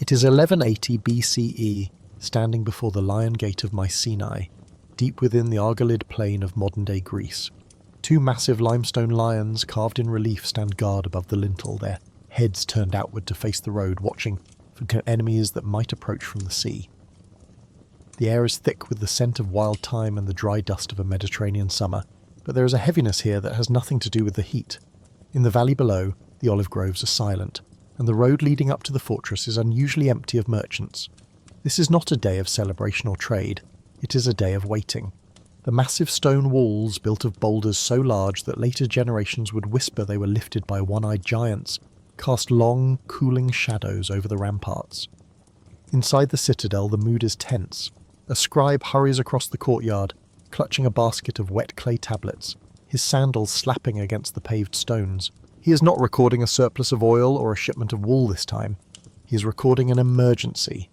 It is 1180 BCE, standing before the Lion Gate of Mycenae, deep within the Argolid plain of modern-day Greece. Two massive limestone lions carved in relief stand guard above the lintel, their heads turned outward to face the road, watching for enemies that might approach from the sea. The air is thick with the scent of wild thyme and the dry dust of a Mediterranean summer, but there is a heaviness here that has nothing to do with the heat. In the valley below, the olive groves are silent, and the road leading up to the fortress is unusually empty of merchants. This is not a day of celebration or trade, it is a day of waiting. The massive stone walls, built of boulders so large that later generations would whisper they were lifted by one-eyed giants, cast long, cooling shadows over the ramparts. Inside the citadel, the mood is tense. A scribe hurries across the courtyard, clutching a basket of wet clay tablets, his sandals slapping against the paved stones. He is not recording a surplus of oil or a shipment of wool this time. He is recording an emergency.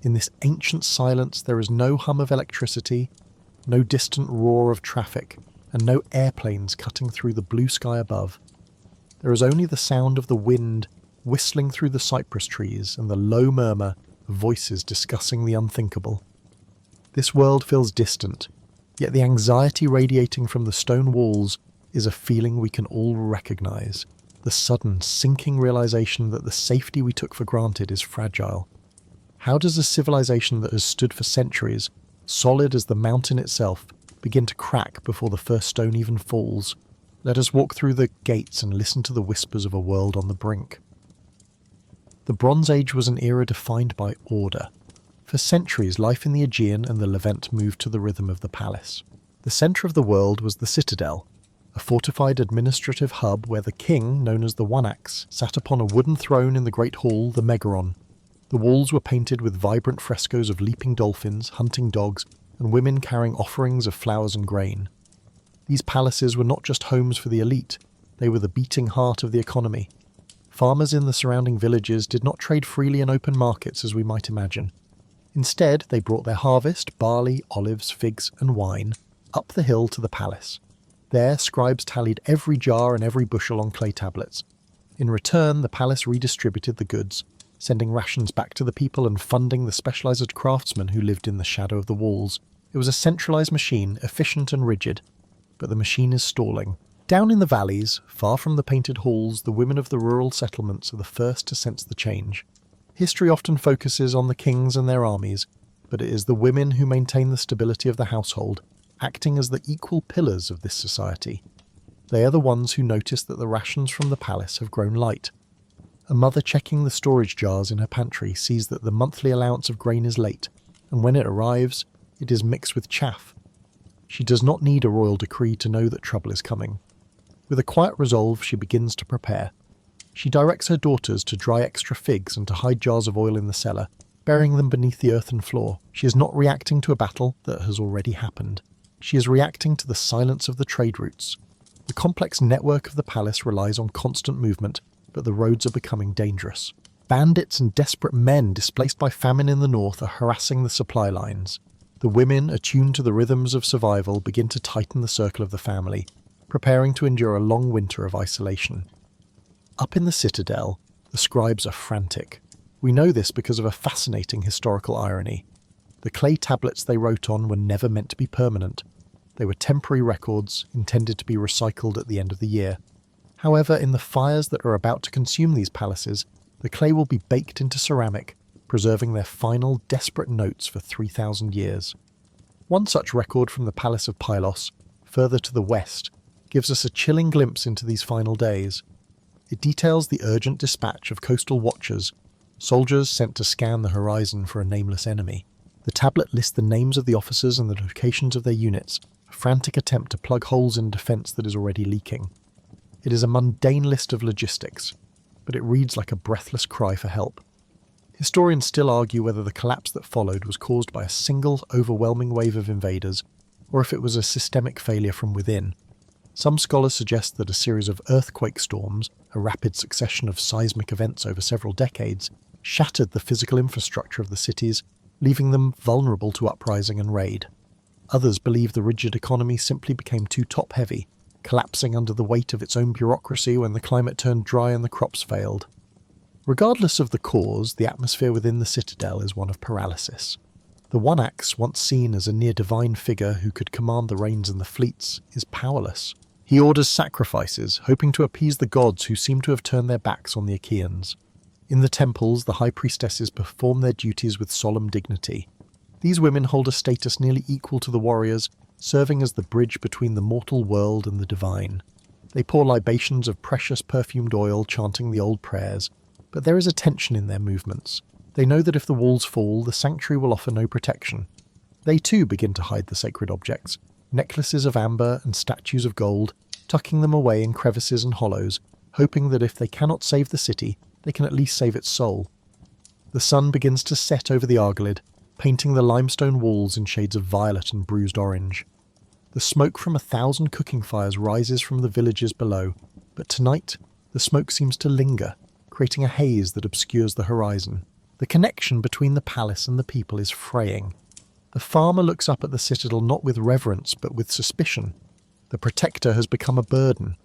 In this ancient silence, there is no hum of electricity, no distant roar of traffic, and no airplanes cutting through the blue sky above. There is only the sound of the wind whistling through the cypress trees and the low murmur of voices discussing the unthinkable. This world feels distant, yet the anxiety radiating from the stone walls is a feeling we can all recognize. The sudden, sinking realization that the safety we took for granted is fragile. How does a civilization that has stood for centuries, solid as the mountain itself, begin to crack before the first stone even falls? Let us walk through the gates and listen to the whispers of a world on the brink. The Bronze Age was an era defined by order. For centuries, life in the Aegean and the Levant moved to the rhythm of the palace. The centre of the world was the citadel, a fortified administrative hub where the king, known as the One-Axe, sat upon a wooden throne in the great hall, the Megaron. The walls were painted with vibrant frescoes of leaping dolphins, hunting dogs, and women carrying offerings of flowers and grain. These palaces were not just homes for the elite, they were the beating heart of the economy. Farmers in the surrounding villages did not trade freely in open markets as we might imagine. Instead, they brought their harvest, barley, olives, figs, and wine, up the hill to the palace. There, scribes tallied every jar and every bushel on clay tablets. In return, the palace redistributed the goods, sending rations back to the people and funding the specialized craftsmen who lived in the shadow of the walls. It was a centralized machine, efficient and rigid, but the machine is stalling. Down in the valleys, far from the painted halls, the women of the rural settlements are the first to sense the change. History often focuses on the kings and their armies, but it is the women who maintain the stability of the household, acting as the equal pillars of this society. They are the ones who notice that the rations from the palace have grown light. A mother checking the storage jars in her pantry sees that the monthly allowance of grain is late, and when it arrives, it is mixed with chaff. She does not need a royal decree to know that trouble is coming. With a quiet resolve, she begins to prepare. She directs her daughters to dry extra figs and to hide jars of oil in the cellar, burying them beneath the earthen floor. She is not reacting to a battle that has already happened. She is reacting to the silence of the trade routes. The complex network of the palace relies on constant movement, but the roads are becoming dangerous. Bandits and desperate men displaced by famine in the north are harassing the supply lines. The women, attuned to the rhythms of survival, begin to tighten the circle of the family, preparing to endure a long winter of isolation. Up in the citadel, the scribes are frantic. We know this because of a fascinating historical irony. The clay tablets they wrote on were never meant to be permanent. They were temporary records, intended to be recycled at the end of the year. However, in the fires that are about to consume these palaces, the clay will be baked into ceramic, preserving their final, desperate notes for 3,000 years. One such record from the Palace of Pylos, further to the west, gives us a chilling glimpse into these final days. It details the urgent dispatch of coastal watchers, soldiers sent to scan the horizon for a nameless enemy. The tablet lists the names of the officers and the locations of their units, a frantic attempt to plug holes in defence that is already leaking. It is a mundane list of logistics, but it reads like a breathless cry for help. Historians still argue whether the collapse that followed was caused by a single, overwhelming wave of invaders, or if it was a systemic failure from within. Some scholars suggest that a series of earthquake storms, a rapid succession of seismic events over several decades, shattered the physical infrastructure of the cities, leaving them vulnerable to uprising and raid. Others believe the rigid economy simply became too top-heavy, collapsing under the weight of its own bureaucracy when the climate turned dry and the crops failed. Regardless of the cause, the atmosphere within the citadel is one of paralysis. The one-axe, once seen as a near-divine figure who could command the reins and the fleets, is powerless. He orders sacrifices, hoping to appease the gods who seem to have turned their backs on the Achaeans. In the temples, the high priestesses perform their duties with solemn dignity. These women hold a status nearly equal to the warriors, serving as the bridge between the mortal world and the divine. They pour libations of precious perfumed oil, chanting the old prayers, but there is a tension in their movements. They know that if the walls fall, the sanctuary will offer no protection. They too begin to hide the sacred objects, necklaces of amber and statues of gold, tucking them away in crevices and hollows, hoping that if they cannot save the city, they can at least save its soul. The sun begins to set over the Argolid, painting the limestone walls in shades of violet and bruised orange. The smoke from 1,000 cooking fires rises from the villages below, but tonight the smoke seems to linger, creating a haze that obscures the horizon. The connection between the palace and the people is fraying. The farmer looks up at the citadel not with reverence but with suspicion. The protector has become a burden.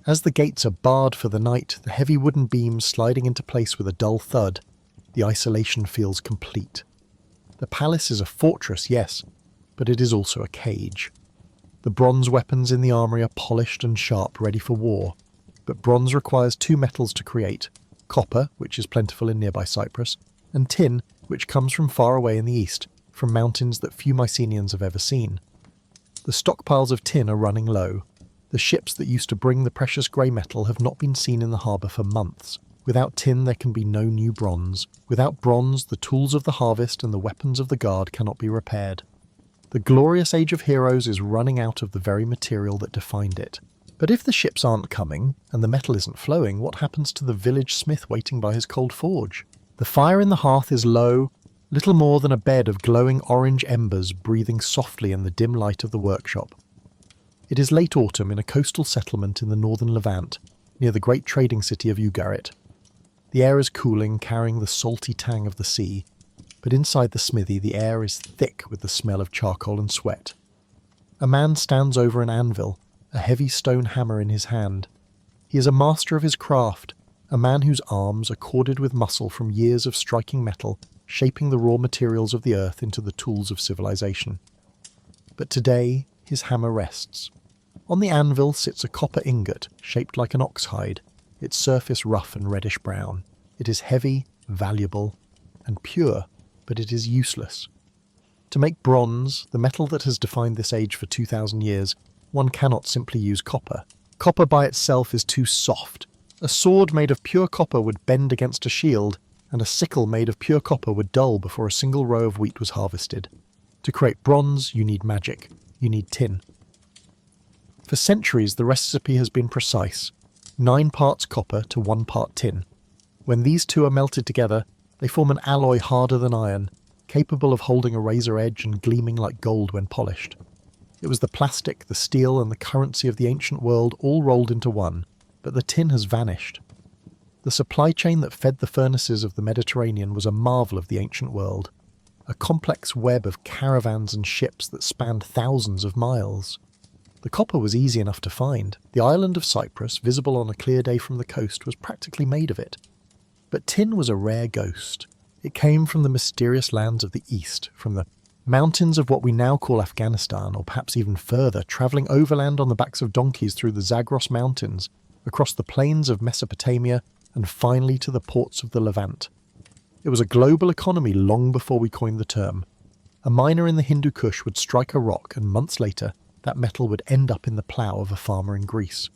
As the gates are barred for the night, the heavy wooden beams sliding into place with a dull thud, the isolation feels complete. The palace is a fortress, yes, but it is also a cage. The bronze weapons in the armoury are polished and sharp, ready for war, but bronze requires 2 metals to create: copper, which is plentiful in nearby Cyprus, and tin, which comes from far away in the east, from mountains that few Mycenaeans have ever seen. The stockpiles of tin are running low. The ships that used to bring the precious grey metal have not been seen in the harbour for months. Without tin there can be no new bronze. Without bronze, the tools of the harvest and the weapons of the guard cannot be repaired. The glorious age of heroes is running out of the very material that defined it. But if the ships aren't coming, and the metal isn't flowing, what happens to the village smith waiting by his cold forge? The fire in the hearth is low, little more than a bed of glowing orange embers breathing softly in the dim light of the workshop. It is late autumn in a coastal settlement in the northern Levant, near the great trading city of Ugarit. The air is cooling, carrying the salty tang of the sea, but inside the smithy the air is thick with the smell of charcoal and sweat. A man stands over an anvil, a heavy stone hammer in his hand. He is a master of his craft, a man whose arms are corded with muscle from years of striking metal, shaping the raw materials of the earth into the tools of civilization. But today his hammer rests. On the anvil sits a copper ingot, shaped like an ox hide, its surface rough and reddish-brown. It is heavy, valuable, and pure, but it is useless. To make bronze, the metal that has defined this age for 2,000 years, one cannot simply use copper. Copper by itself is too soft. A sword made of pure copper would bend against a shield, and a sickle made of pure copper would dull before a single row of wheat was harvested. To create bronze, you need magic. You need tin. For centuries, the recipe has been precise: 9 parts copper to 1 part tin. When these two are melted together, they form an alloy harder than iron, capable of holding a razor edge and gleaming like gold when polished. It was the plastic, the steel, and the currency of the ancient world all rolled into one, but the tin has vanished. The supply chain that fed the furnaces of the Mediterranean was a marvel of the ancient world, a complex web of caravans and ships that spanned thousands of miles. The copper was easy enough to find. The island of Cyprus, visible on a clear day from the coast, was practically made of it. But tin was a rare ghost. It came from the mysterious lands of the east, from the mountains of what we now call Afghanistan, or perhaps even further, travelling overland on the backs of donkeys through the Zagros Mountains, across the plains of Mesopotamia, and finally to the ports of the Levant. It was a global economy long before we coined the term. A miner in the Hindu Kush would strike a rock, and months later, that metal would end up in the plough of a farmer in Greece.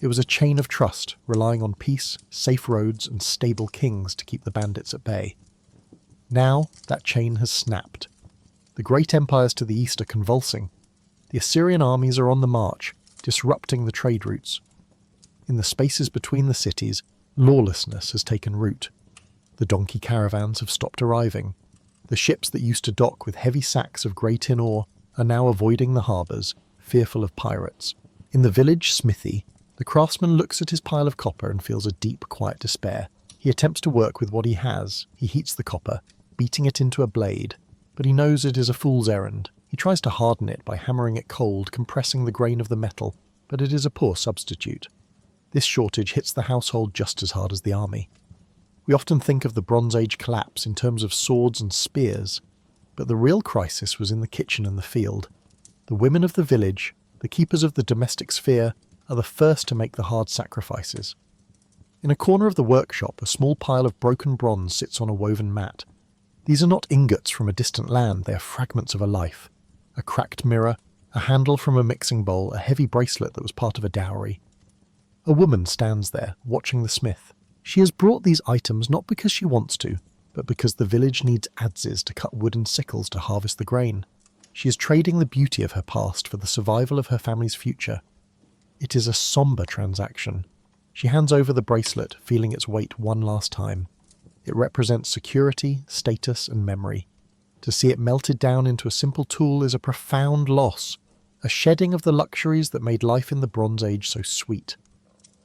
It was a chain of trust, relying on peace, safe roads, and stable kings to keep the bandits at bay. Now, that chain has snapped. The great empires to the east are convulsing. The Assyrian armies are on the march, disrupting the trade routes. In the spaces between the cities, lawlessness has taken root. The donkey caravans have stopped arriving. The ships that used to dock with heavy sacks of grey tin ore are now avoiding the harbours, fearful of pirates. In the village smithy, the craftsman looks at his pile of copper and feels a deep, quiet despair. He attempts to work with what he has. He heats the copper, beating it into a blade, but he knows it is a fool's errand. He tries to harden it by hammering it cold, compressing the grain of the metal, but it is a poor substitute. This shortage hits the household just as hard as the army. We often think of the Bronze Age collapse in terms of swords and spears, but the real crisis was in the kitchen and the field. The women of the village, the keepers of the domestic sphere, are the first to make the hard sacrifices. In a corner of the workshop, a small pile of broken bronze sits on a woven mat. These are not ingots from a distant land, they are fragments of a life. A cracked mirror, a handle from a mixing bowl, a heavy bracelet that was part of a dowry. A woman stands there, watching the smith. She has brought these items not because she wants to, but because the village needs adzes to cut wood and sickles to harvest the grain. She is trading the beauty of her past for the survival of her family's future. It is a sombre transaction. She hands over the bracelet, feeling its weight one last time. It represents security, status, and memory. To see it melted down into a simple tool is a profound loss, a shedding of the luxuries that made life in the Bronze Age so sweet.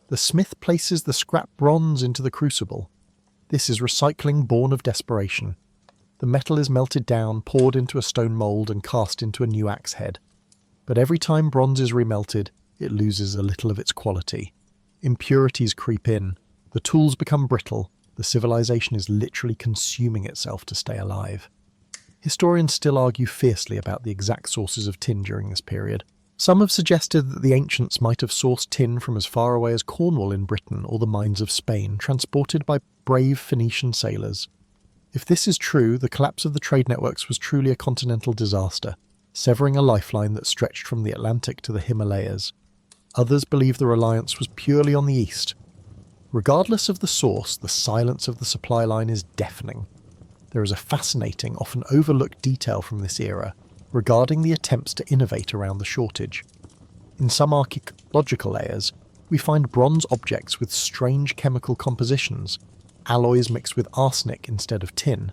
The smith places the scrap bronze into the crucible. This is recycling born of desperation. The metal is melted down, poured into a stone mould, and cast into a new axe head. But every time bronze is remelted, it loses a little of its quality. Impurities creep in, the tools become brittle, the civilization is literally consuming itself to stay alive. Historians still argue fiercely about the exact sources of tin during this period. Some have suggested that the ancients might have sourced tin from as far away as Cornwall in Britain or the mines of Spain, transported by brave Phoenician sailors. If this is true, the collapse of the trade networks was truly a continental disaster, severing a lifeline that stretched from the Atlantic to the Himalayas. Others believe the reliance was purely on the east. Regardless of the source, the silence of the supply line is deafening. There is a fascinating, often overlooked detail from this era regarding the attempts to innovate around the shortage. In some archaeological layers, we find bronze objects with strange chemical compositions, alloys mixed with arsenic instead of tin.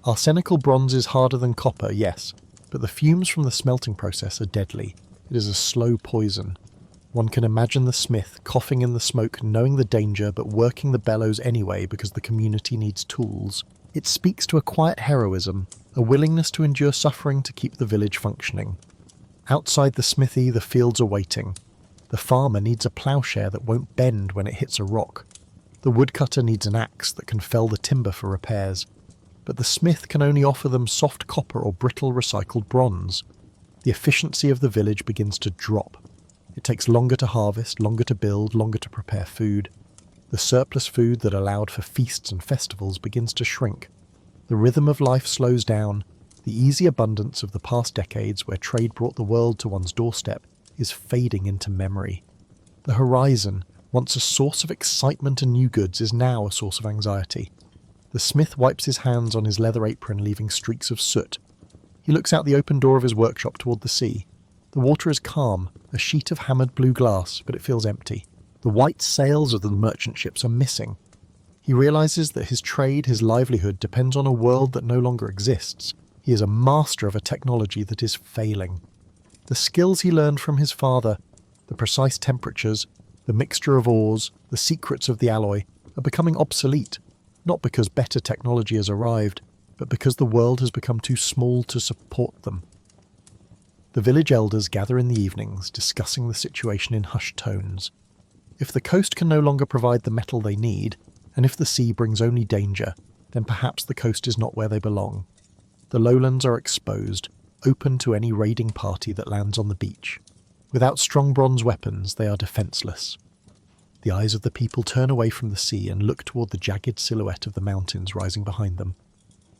Arsenical bronze is harder than copper, yes, but the fumes from the smelting process are deadly. It is a slow poison. One can imagine the smith coughing in the smoke, knowing the danger but working the bellows anyway because the community needs tools. It speaks to a quiet heroism, a willingness to endure suffering to keep the village functioning. Outside the smithy, the fields are waiting. The farmer needs a ploughshare that won't bend when it hits a rock. The woodcutter needs an axe that can fell the timber for repairs. But the smith can only offer them soft copper or brittle recycled bronze. The efficiency of the village begins to drop. It takes longer to harvest, longer to build, longer to prepare food. The surplus food that allowed for feasts and festivals begins to shrink. The rhythm of life slows down. The easy abundance of the past decades where trade brought the world to one's doorstep is fading into memory. The horizon, once a source of excitement and new goods, is now a source of anxiety. The smith wipes his hands on his leather apron, leaving streaks of soot. He looks out the open door of his workshop toward the sea. The water is calm, a sheet of hammered blue glass, but it feels empty. The white sails of the merchant ships are missing. He realizes that his trade, his livelihood, depends on a world that no longer exists. He is a master of a technology that is failing. The skills he learned from his father, the precise temperatures, the mixture of ores, the secrets of the alloy, are becoming obsolete, not because better technology has arrived, but because the world has become too small to support them. The village elders gather in the evenings, discussing the situation in hushed tones. If the coast can no longer provide the metal they need, and if the sea brings only danger, then perhaps the coast is not where they belong. The lowlands are exposed, open to any raiding party that lands on the beach. Without strong bronze weapons, they are defenceless. The eyes of the people turn away from the sea and look toward the jagged silhouette of the mountains rising behind them.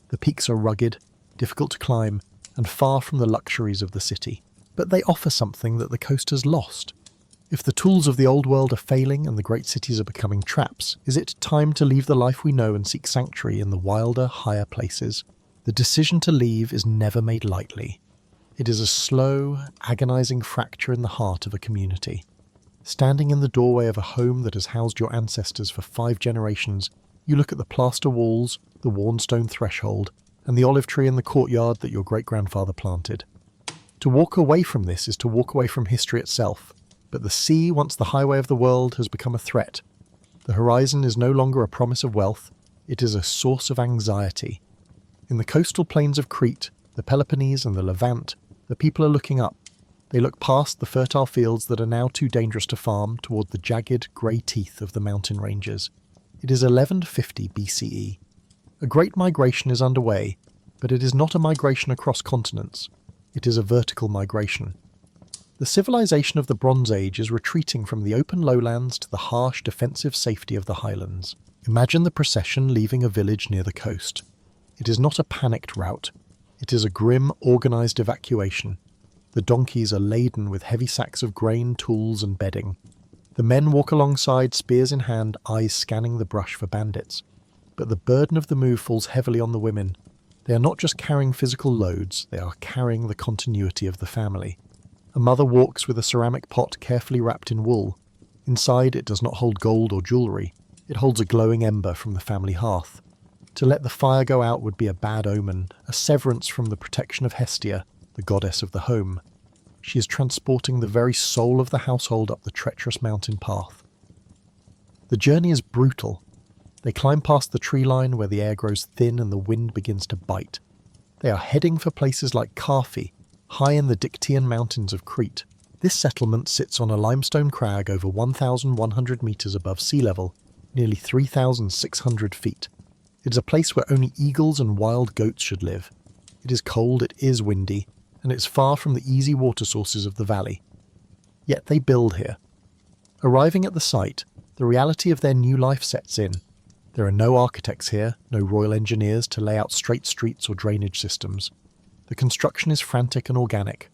The peaks are rugged, difficult to climb, and far from the luxuries of the city, but they offer something that the coast has lost. If the tools of the old world are failing and the great cities are becoming traps, is it time to leave the life we know and seek sanctuary in the wilder, higher places? The decision to leave is never made lightly. It is a slow, agonizing fracture in the heart of a community. Standing in the doorway of a home that has housed your ancestors for 5 generations, you look at the plaster walls, the worn stone threshold, and the olive tree in the courtyard that your great-grandfather planted. To walk away from this is to walk away from history itself, but the sea, once the highway of the world, has become a threat. The horizon is no longer a promise of wealth, it is a source of anxiety. In the coastal plains of Crete, the Peloponnese and the Levant, the people are looking up. They look past the fertile fields that are now too dangerous to farm toward the jagged, grey teeth of the mountain ranges. It is 1150 BCE. A great migration is underway, but it is not a migration across continents. It is a vertical migration. The civilization of the Bronze Age is retreating from the open lowlands to the harsh defensive safety of the highlands. Imagine the procession leaving a village near the coast. It is not a panicked rout. It is a grim, organised evacuation. The donkeys are laden with heavy sacks of grain, tools and bedding. The men walk alongside, spears in hand, eyes scanning the brush for bandits. But the burden of the move falls heavily on the women. They are not just carrying physical loads, they are carrying the continuity of the family. A mother walks with a ceramic pot carefully wrapped in wool. Inside it does not hold gold or jewellery. It holds a glowing ember from the family hearth. To let the fire go out would be a bad omen, a severance from the protection of Hestia, the goddess of the home. She is transporting the very soul of the household up the treacherous mountain path. The journey is brutal. They climb past the tree line where the air grows thin and the wind begins to bite. They are heading for places like Carfi, high in the Dictaean mountains of Crete. This settlement sits on a limestone crag over 1,100 metres above sea level, nearly 3,600 feet. It is a place where only eagles and wild goats should live. It is cold, it is windy, and it's far from the easy water sources of the valley. Yet they build here. Arriving at the site, the reality of their new life sets in. There are no architects here, no royal engineers to lay out straight streets or drainage systems. The construction is frantic and organic.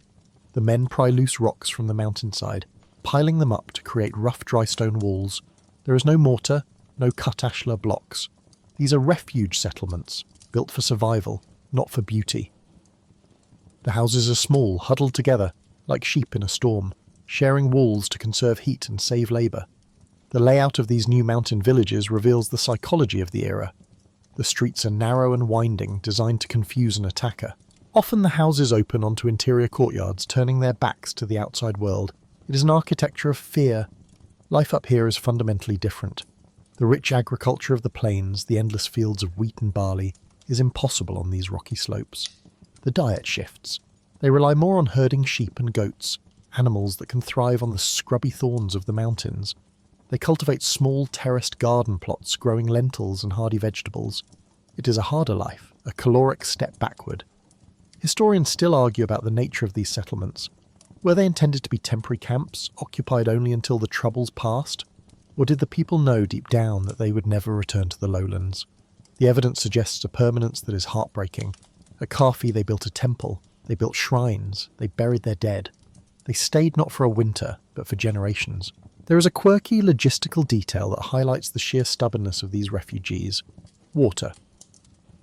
The men pry loose rocks from the mountainside, piling them up to create rough dry stone walls. There is no mortar, no cut ashlar blocks. These are refuge settlements, built for survival, not for beauty. The houses are small, huddled together, like sheep in a storm, sharing walls to conserve heat and save labour. The layout of these new mountain villages reveals the psychology of the era. The streets are narrow and winding, designed to confuse an attacker. Often the houses open onto interior courtyards, turning their backs to the outside world. It is an architecture of fear. Life up here is fundamentally different. The rich agriculture of the plains, the endless fields of wheat and barley, is impossible on these rocky slopes. The diet shifts. They rely more on herding sheep and goats, animals that can thrive on the scrubby thorns of the mountains. They cultivate small terraced garden plots growing lentils and hardy vegetables. It is a harder life, a caloric step backward. Historians still argue about the nature of these settlements. Were they intended to be temporary camps, occupied only until the troubles passed? Or did the people know deep down that they would never return to the lowlands? The evidence suggests a permanence that is heartbreaking. At Carfi they built a temple, they built shrines, they buried their dead. They stayed not for a winter, but for generations. There is a quirky logistical detail that highlights the sheer stubbornness of these refugees. Water.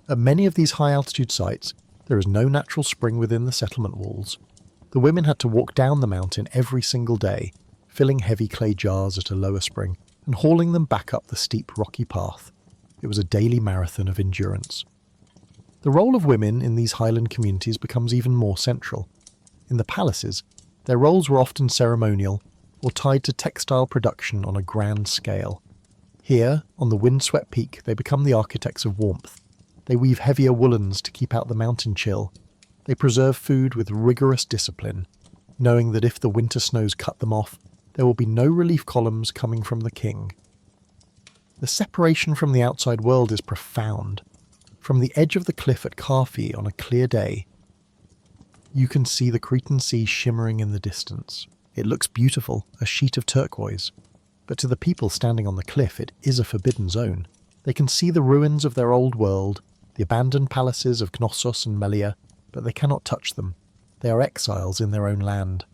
At many of these high-altitude sites, there is no natural spring within the settlement walls. The women had to walk down the mountain every single day, filling heavy clay jars at a lower spring and hauling them back up the steep rocky path. It was a daily marathon of endurance. The role of women in these highland communities becomes even more central. In the palaces, their roles were often ceremonial or tied to textile production on a grand scale. Here, on the windswept peak, they become the architects of warmth. They weave heavier woolens to keep out the mountain chill. They preserve food with rigorous discipline, knowing that if the winter snows cut them off, there will be no relief columns coming from the king. The separation from the outside world is profound. From the edge of the cliff at Carfi on a clear day, you can see the Cretan Sea shimmering in the distance. It looks beautiful, a sheet of turquoise. But to the people standing on the cliff, it is a forbidden zone. They can see the ruins of their old world, the abandoned palaces of Knossos and Melia, but they cannot touch them. They are exiles in their own land.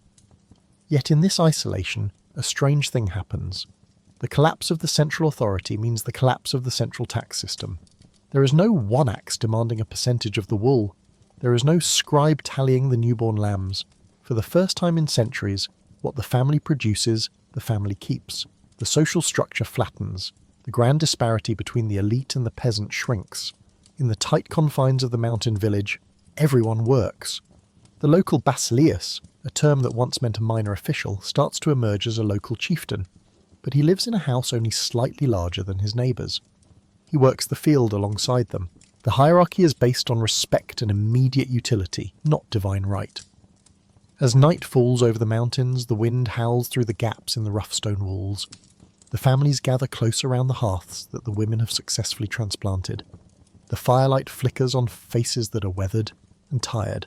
Yet in this isolation, a strange thing happens. The collapse of the central authority means the collapse of the central tax system. There is no one axe demanding a percentage of the wool. There is no scribe tallying the newborn lambs. For the first time in centuries, what the family produces, the family keeps. The social structure flattens. The grand disparity between the elite and the peasant shrinks. In the tight confines of the mountain village, everyone works. The local basileus, a term that once meant a minor official, starts to emerge as a local chieftain. But he lives in a house only slightly larger than his neighbours. He works the field alongside them. The hierarchy is based on respect and immediate utility, not divine right. As night falls over the mountains, the wind howls through the gaps in the rough stone walls. The families gather close around the hearths that the women have successfully transplanted. The firelight flickers on faces that are weathered and tired,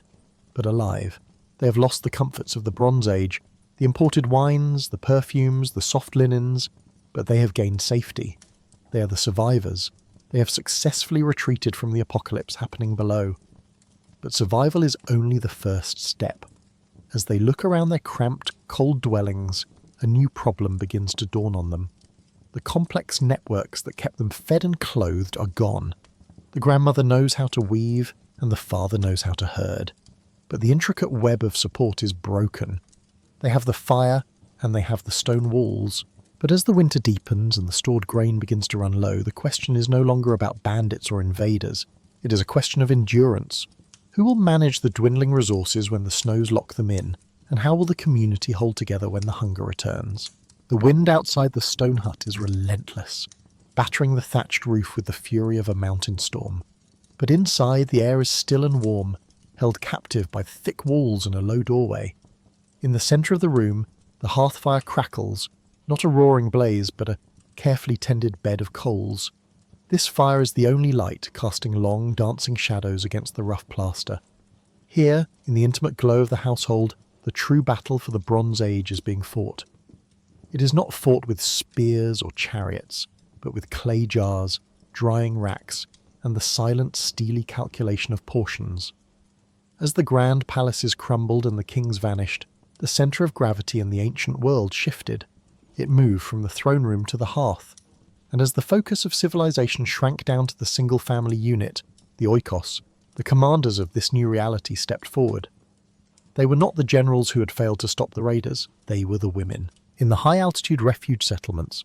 but alive. They have lost the comforts of the Bronze Age, the imported wines, the perfumes, the soft linens, but they have gained safety. They are the survivors. They have successfully retreated from the apocalypse happening below. But survival is only the first step. As they look around their cramped, cold dwellings, a new problem begins to dawn on them. The complex networks that kept them fed and clothed are gone. The grandmother knows how to weave, and the father knows how to herd. But the intricate web of support is broken. They have the fire, and they have the stone walls. But as the winter deepens and the stored grain begins to run low, the question is no longer about bandits or invaders. It is a question of endurance. Who will manage the dwindling resources when the snows lock them in? And how will the community hold together when the hunger returns? The wind outside the stone hut is relentless, battering the thatched roof with the fury of a mountain storm. But inside, the air is still and warm, held captive by thick walls and a low doorway. In the centre of the room, the hearth fire crackles, not a roaring blaze, but a carefully tended bed of coals. This fire is the only light, casting long, dancing shadows against the rough plaster. Here, in the intimate glow of the household, the true battle for the Bronze Age is being fought. It is not fought with spears or chariots, but with clay jars, drying racks, and the silent, steely calculation of portions. As the grand palaces crumbled and the kings vanished, the centre of gravity in the ancient world shifted. It moved from the throne room to the hearth. And as the focus of civilization shrank down to the single-family unit, the oikos, the commanders of this new reality stepped forward. They were not the generals who had failed to stop the raiders, they were the women. In the high-altitude refuge settlements,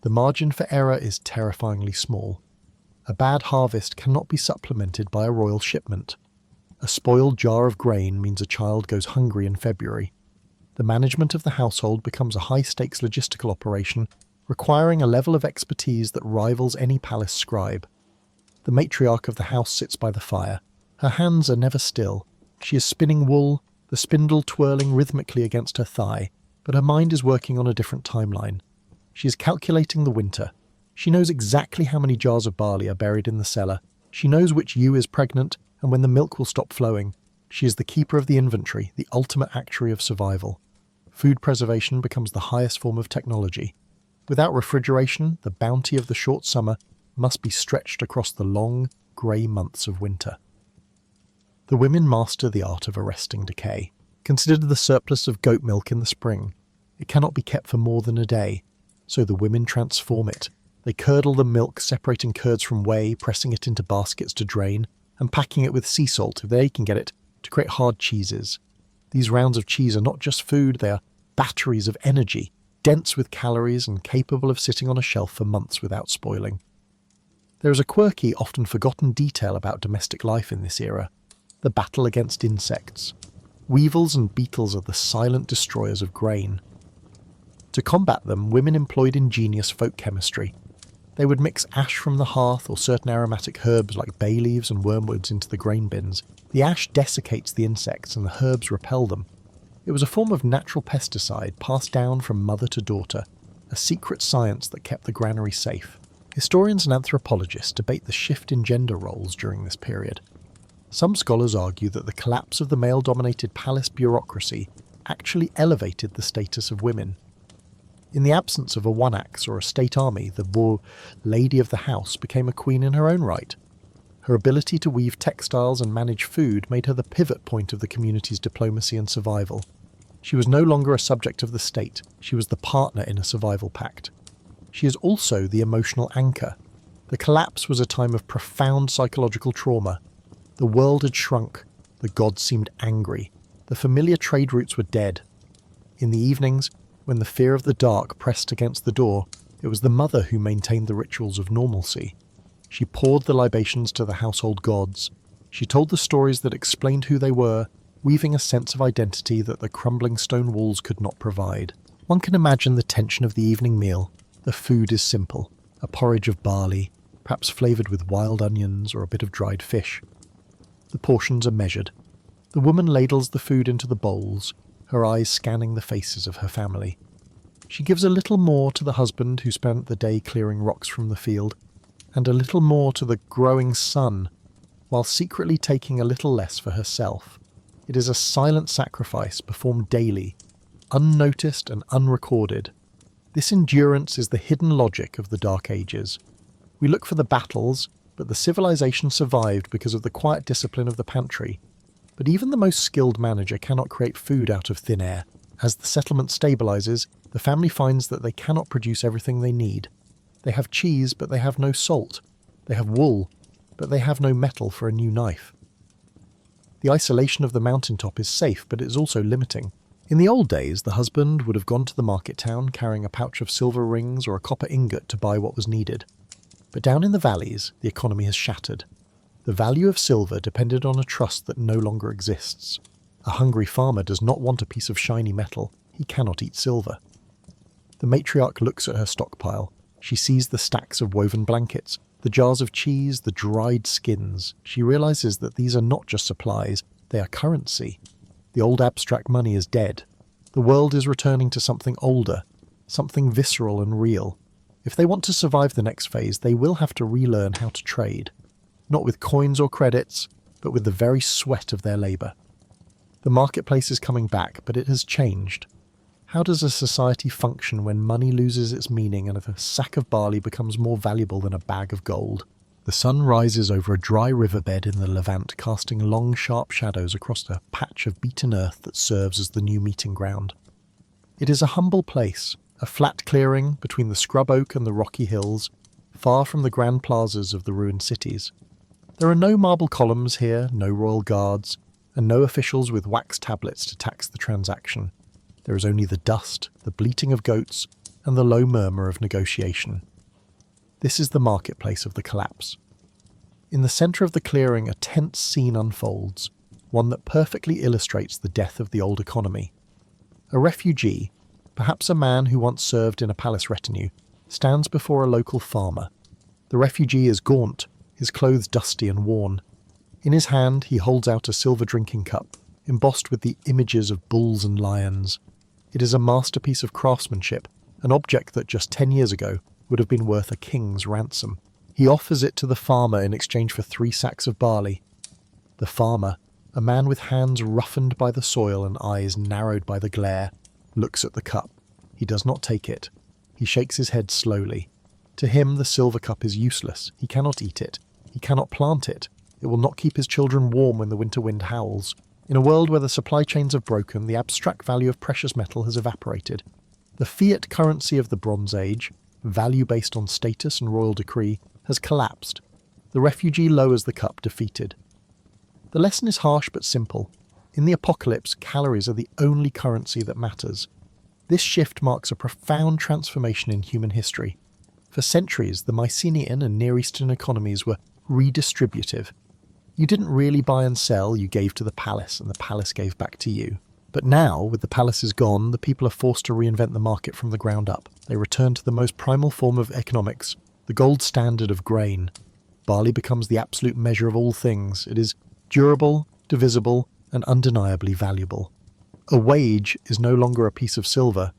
the margin for error is terrifyingly small. A bad harvest cannot be supplemented by a royal shipment. A spoiled jar of grain means a child goes hungry in February. The management of the household becomes a high-stakes logistical operation requiring a level of expertise that rivals any palace scribe. The matriarch of the house sits by the fire. Her hands are never still. She is spinning wool, the spindle twirling rhythmically against her thigh, but her mind is working on a different timeline. She is calculating the winter. She knows exactly how many jars of barley are buried in the cellar. She knows which ewe is pregnant and when the milk will stop flowing. She is the keeper of the inventory, the ultimate actuary of survival. Food preservation becomes the highest form of technology. Without refrigeration, the bounty of the short summer must be stretched across the long, grey months of winter. The women master the art of arresting decay. Consider the surplus of goat milk in the spring. It cannot be kept for more than a day, so the women transform it. They curdle the milk, separating curds from whey, pressing it into baskets to drain, and packing it with sea salt, if they can get it, to create hard cheeses. These rounds of cheese are not just food, they are batteries of energy, dense with calories and capable of sitting on a shelf for months without spoiling. There is a quirky, often forgotten detail about domestic life in this era: the battle against insects. Weevils and beetles are the silent destroyers of grain. To combat them, women employed ingenious folk chemistry. They would mix ash from the hearth or certain aromatic herbs like bay leaves and wormwoods into the grain bins. The ash desiccates the insects and the herbs repel them. It was a form of natural pesticide passed down from mother to daughter, a secret science that kept the granary safe. Historians and anthropologists debate the shift in gender roles during this period. Some scholars argue that the collapse of the male-dominated palace bureaucracy actually elevated the status of women. In the absence of a one-axe or a state army, the lady of the house became a queen in her own right. Her ability to weave textiles and manage food made her the pivot point of the community's diplomacy and survival. She was no longer a subject of the state, she was the partner in a survival pact. She is also the emotional anchor. The collapse was a time of profound psychological trauma. The world had shrunk, the gods seemed angry, the familiar trade routes were dead. In the evenings, when the fear of the dark pressed against the door, it was the mother who maintained the rituals of normalcy. She poured the libations to the household gods. She told the stories that explained who they were, weaving a sense of identity that the crumbling stone walls could not provide. One can imagine the tension of the evening meal. The food is simple, a porridge of barley, perhaps flavoured with wild onions or a bit of dried fish. The portions are measured. The woman ladles the food into the bowls, her eyes scanning the faces of her family. She gives a little more to the husband who spent the day clearing rocks from the field, and a little more to the growing sun, while secretly taking a little less for herself. It is a silent sacrifice performed daily, unnoticed and unrecorded. This endurance is the hidden logic of the Dark Ages. We look for the battles, but the civilization survived because of the quiet discipline of the pantry. But even the most skilled manager cannot create food out of thin air. As the settlement stabilizes, the family finds that they cannot produce everything they need. They have cheese, but they have no salt. They have wool, but they have no metal for a new knife. The isolation of the mountaintop is safe, but it is also limiting. In the old days, the husband would have gone to the market town carrying a pouch of silver rings or a copper ingot to buy what was needed. But down in the valleys, the economy has shattered. The value of silver depended on a trust that no longer exists. A hungry farmer does not want a piece of shiny metal. He cannot eat silver. The matriarch looks at her stockpile. She sees the stacks of woven blankets, the jars of cheese, the dried skins. She realizes that these are not just supplies, they are currency. The old abstract money is dead. The world is returning to something older, something visceral and real. If they want to survive the next phase, they will have to relearn how to trade. Not with coins or credits, but with the very sweat of their labour. The marketplace is coming back, but it has changed. How does a society function when money loses its meaning and if a sack of barley becomes more valuable than a bag of gold? The sun rises over a dry riverbed in the Levant, casting long, sharp shadows across a patch of beaten earth that serves as the new meeting ground. It is a humble place, a flat clearing between the scrub oak and the rocky hills, far from the grand plazas of the ruined cities. There are no marble columns here, no royal guards, and no officials with wax tablets to tax the transaction. There is only the dust, the bleating of goats, and the low murmur of negotiation. This is the marketplace of the collapse. In the centre of the clearing, a tense scene unfolds, one that perfectly illustrates the death of the old economy. A refugee, perhaps a man who once served in a palace retinue, stands before a local farmer. The refugee is gaunt, his clothes dusty and worn. In his hand, he holds out a silver drinking cup, embossed with the images of bulls and lions. It is a masterpiece of craftsmanship, an object that just 10 years ago would have been worth a king's ransom. He offers it to the farmer in exchange for 3 sacks of barley. The farmer, a man with hands roughened by the soil and eyes narrowed by the glare, looks at the cup. He does not take it. He shakes his head slowly. To him, the silver cup is useless. He cannot eat it. He cannot plant it. It will not keep his children warm when the winter wind howls. In a world where the supply chains have broken, the abstract value of precious metal has evaporated. The fiat currency of the Bronze Age, value based on status and royal decree, has collapsed. The refugee lowers the cup, defeated. The lesson is harsh but simple. In the apocalypse, calories are the only currency that matters. This shift marks a profound transformation in human history. For centuries, the Mycenaean and Near Eastern economies were redistributive. You didn't really buy and sell, you gave to the palace, and the palace gave back to you. But now, with the palaces gone, the people are forced to reinvent the market from the ground up. They return to the most primal form of economics, the gold standard of grain. Barley becomes the absolute measure of all things. It is durable, divisible, and undeniably valuable. A wage is no longer a piece of silver.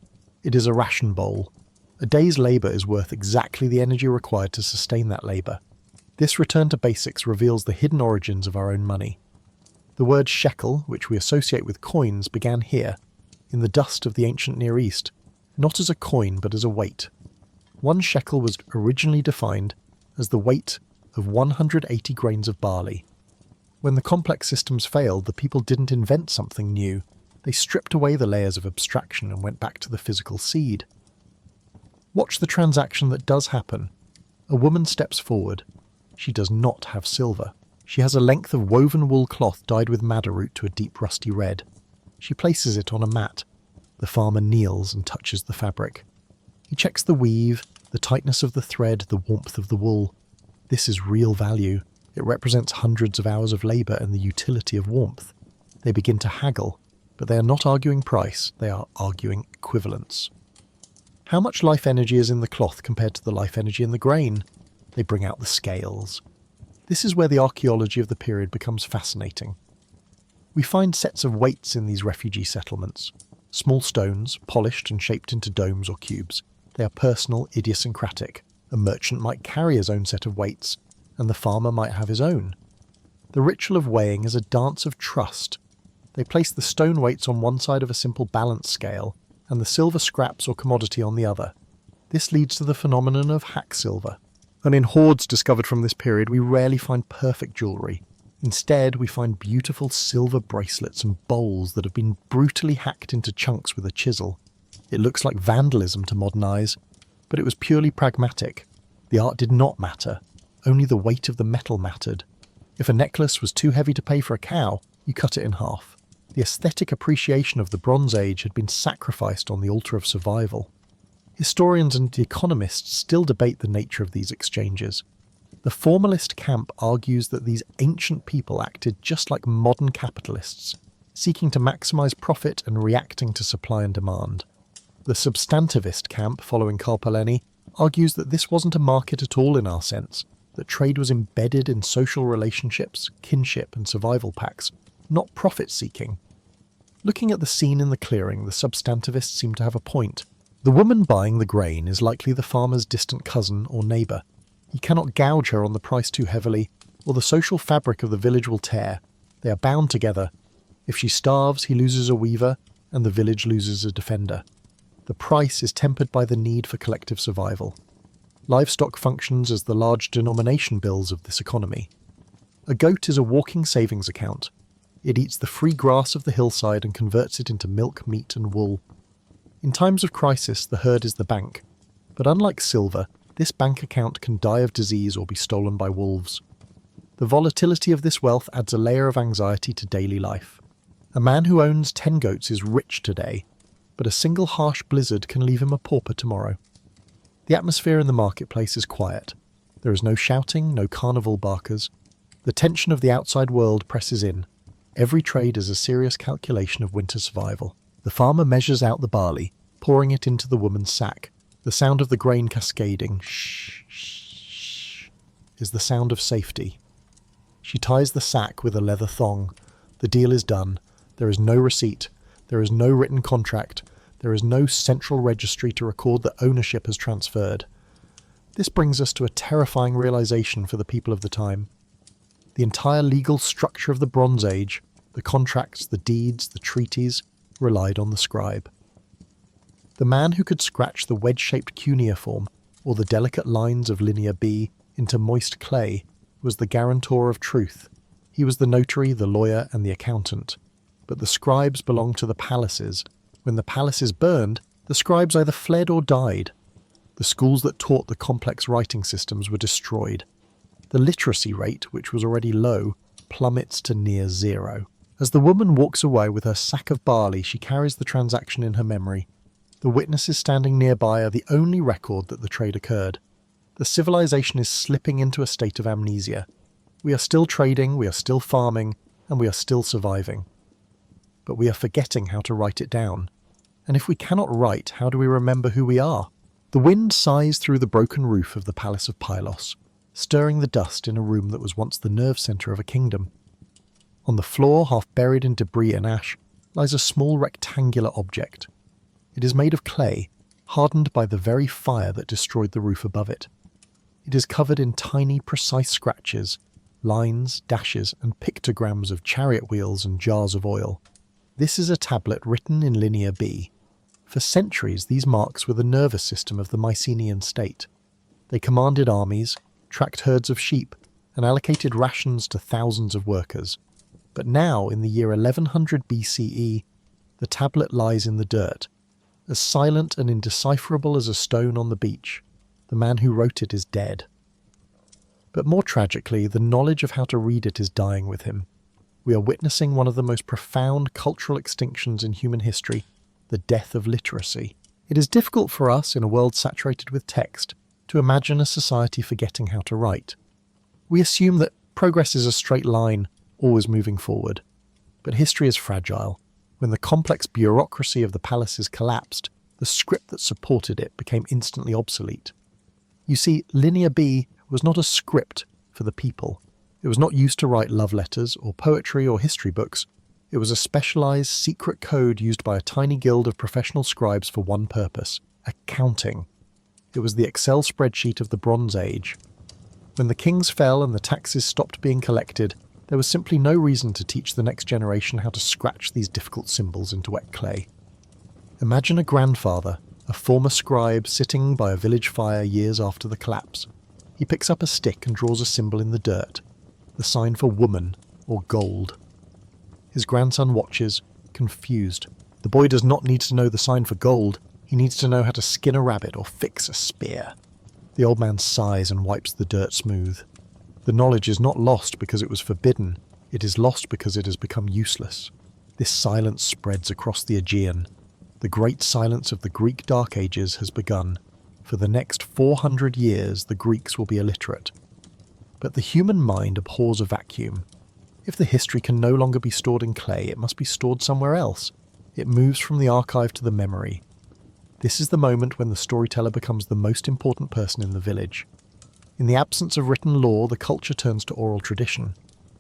It is a ration bowl. A day's labour is worth exactly the energy required to sustain that labour. This return to basics reveals the hidden origins of our own money. The word shekel, which we associate with coins, began here, in the dust of the ancient Near East, not as a coin but as a weight. 1 shekel was originally defined as the weight of 180 grains of barley. When the complex systems failed, the people didn't invent something new. They stripped away the layers of abstraction and went back to the physical seed. Watch the transaction that does happen. A woman steps forward. She does not have silver. She has a length of woven wool cloth dyed with madder root to a deep rusty red. She places it on a mat. The farmer kneels and touches the fabric. He checks the weave, the tightness of the thread, the warmth of the wool. This is real value. It represents hundreds of hours of labour and the utility of warmth. They begin to haggle, but they are not arguing price, they are arguing equivalence. How much life energy is in the cloth compared to the life energy in the grain? They bring out the scales. This is where the archaeology of the period becomes fascinating. We find sets of weights in these refugee settlements. Small stones, polished and shaped into domes or cubes. They are personal, idiosyncratic. A merchant might carry his own set of weights, and the farmer might have his own. The ritual of weighing is a dance of trust. They place the stone weights on one side of a simple balance scale, and the silver scraps or commodity on the other. This leads to the phenomenon of hack silver. And in hoards discovered from this period, we rarely find perfect jewellery. Instead, we find beautiful silver bracelets and bowls that have been brutally hacked into chunks with a chisel. It looks like vandalism to modern eyes, but it was purely pragmatic. The art did not matter. Only the weight of the metal mattered. If a necklace was too heavy to pay for a cow, you cut it in half. The aesthetic appreciation of the Bronze Age had been sacrificed on the altar of survival. Historians and economists still debate the nature of these exchanges. The formalist camp argues that these ancient people acted just like modern capitalists, seeking to maximize profit and reacting to supply and demand. The substantivist camp, following Carl Polanyi, argues that this wasn't a market at all in our sense, that trade was embedded in social relationships, kinship and survival pacts, not profit-seeking. Looking at the scene in the clearing, the substantivists seem to have a point. The woman buying the grain is likely the farmer's distant cousin or neighbour. He cannot gouge her on the price too heavily, or the social fabric of the village will tear. They are bound together. If she starves, he loses a weaver, and the village loses a defender. The price is tempered by the need for collective survival. Livestock functions as the large denomination bills of this economy. A goat is a walking savings account. It eats the free grass of the hillside and converts it into milk, meat and wool. In times of crisis, the herd is the bank. But unlike silver, this bank account can die of disease or be stolen by wolves. The volatility of this wealth adds a layer of anxiety to daily life. A man who owns 10 goats is rich today, but a single harsh blizzard can leave him a pauper tomorrow. The atmosphere in the marketplace is quiet. There is no shouting, no carnival barkers. The tension of the outside world presses in. Every trade is a serious calculation of winter survival. The farmer measures out the barley, pouring it into the woman's sack. The sound of the grain cascading, shh, shh, is the sound of safety. She ties the sack with a leather thong. The deal is done. There is no receipt. There is no written contract. There is no central registry to record that ownership has transferred. This brings us to a terrifying realization for the people of the time. The entire legal structure of the Bronze Age, the contracts, the deeds, the treaties, relied on the scribe. The man who could scratch the wedge-shaped cuneiform or the delicate lines of linear B into moist clay was the guarantor of truth. He was the notary, the lawyer, and the accountant. But the scribes belonged to the palaces. When the palaces burned, the scribes either fled or died. The schools that taught the complex writing systems were destroyed. The literacy rate, which was already low, plummets to near zero. As the woman walks away with her sack of barley, she carries the transaction in her memory. The witnesses standing nearby are the only record that the trade occurred. The civilization is slipping into a state of amnesia. We are still trading, we are still farming, and we are still surviving. But we are forgetting how to write it down. And if we cannot write, how do we remember who we are? The wind sighs through the broken roof of the Palace of Pylos, stirring the dust in a room that was once the nerve centre of a kingdom. On the floor, half buried in debris and ash, lies a small rectangular object. It is made of clay, hardened by the very fire that destroyed the roof above it. It is covered in tiny, precise scratches, lines, dashes, and pictograms of chariot wheels and jars of oil. This is a tablet written in Linear B. For centuries, these marks were the nervous system of the Mycenaean state. They commanded armies, tracked herds of sheep, and allocated rations to thousands of workers. But now, in the year 1100 BCE, the tablet lies in the dirt, as silent and indecipherable as a stone on the beach. The man who wrote it is dead. But more tragically, the knowledge of how to read it is dying with him. We are witnessing one of the most profound cultural extinctions in human history, the death of literacy. It is difficult for us, in a world saturated with text, to imagine a society forgetting how to write. We assume that progress is a straight line, always moving forward. But history is fragile. When the complex bureaucracy of the palaces collapsed, the script that supported it became instantly obsolete. You see, Linear B was not a script for the people. It was not used to write love letters or poetry or history books. It was a specialized secret code used by a tiny guild of professional scribes for one purpose: accounting. It was the Excel spreadsheet of the Bronze Age. When the kings fell and the taxes stopped being collected, there was simply no reason to teach the next generation how to scratch these difficult symbols into wet clay. Imagine a grandfather, a former scribe, sitting by a village fire years after the collapse. He picks up a stick and draws a symbol in the dirt, the sign for woman or gold. His grandson watches, confused. The boy does not need to know the sign for gold. He needs to know how to skin a rabbit or fix a spear. The old man sighs and wipes the dirt smooth. The knowledge is not lost because it was forbidden. It is lost because it has become useless. This silence spreads across the Aegean. The great silence of the Greek Dark Ages has begun. For the next 400 years, the Greeks will be illiterate. But the human mind abhors a vacuum. If the history can no longer be stored in clay, it must be stored somewhere else. It moves from the archive to the memory. This is the moment when the storyteller becomes the most important person in the village. In the absence of written law, the culture turns to oral tradition.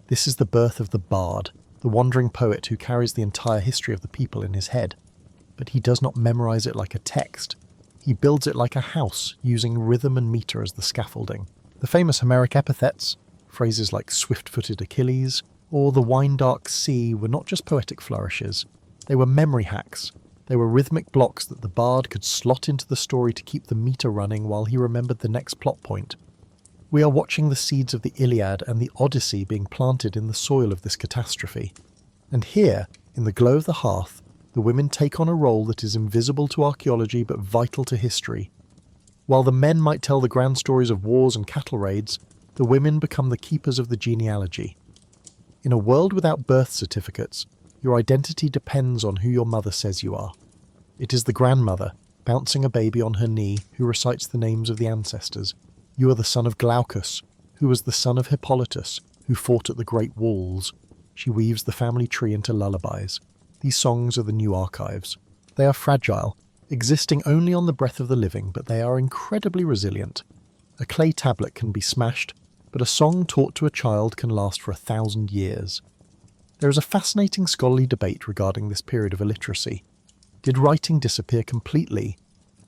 This is the birth of the bard, the wandering poet who carries the entire history of the people in his head. But he does not memorize it like a text. He builds it like a house, using rhythm and meter as the scaffolding. The famous Homeric epithets, phrases like swift-footed Achilles or the wine-dark sea, were not just poetic flourishes. They were memory hacks. They were rhythmic blocks that the bard could slot into the story to keep the meter running while he remembered the next plot point. We are watching the seeds of the Iliad and the Odyssey being planted in the soil of this catastrophe. And here, in the glow of the hearth, the women take on a role that is invisible to archaeology but vital to history. While the men might tell the grand stories of wars and cattle raids, the women become the keepers of the genealogy. In a world without birth certificates, your identity depends on who your mother says you are. It is the grandmother, bouncing a baby on her knee, who recites the names of the ancestors. You are the son of Glaucus, who was the son of Hippolytus, who fought at the Great Walls. She weaves the family tree into lullabies. These songs are the new archives. They are fragile, existing only on the breath of the living, but they are incredibly resilient. A clay tablet can be smashed, but a song taught to a child can last for 1,000 years. There is a fascinating scholarly debate regarding this period of illiteracy. Did writing disappear completely?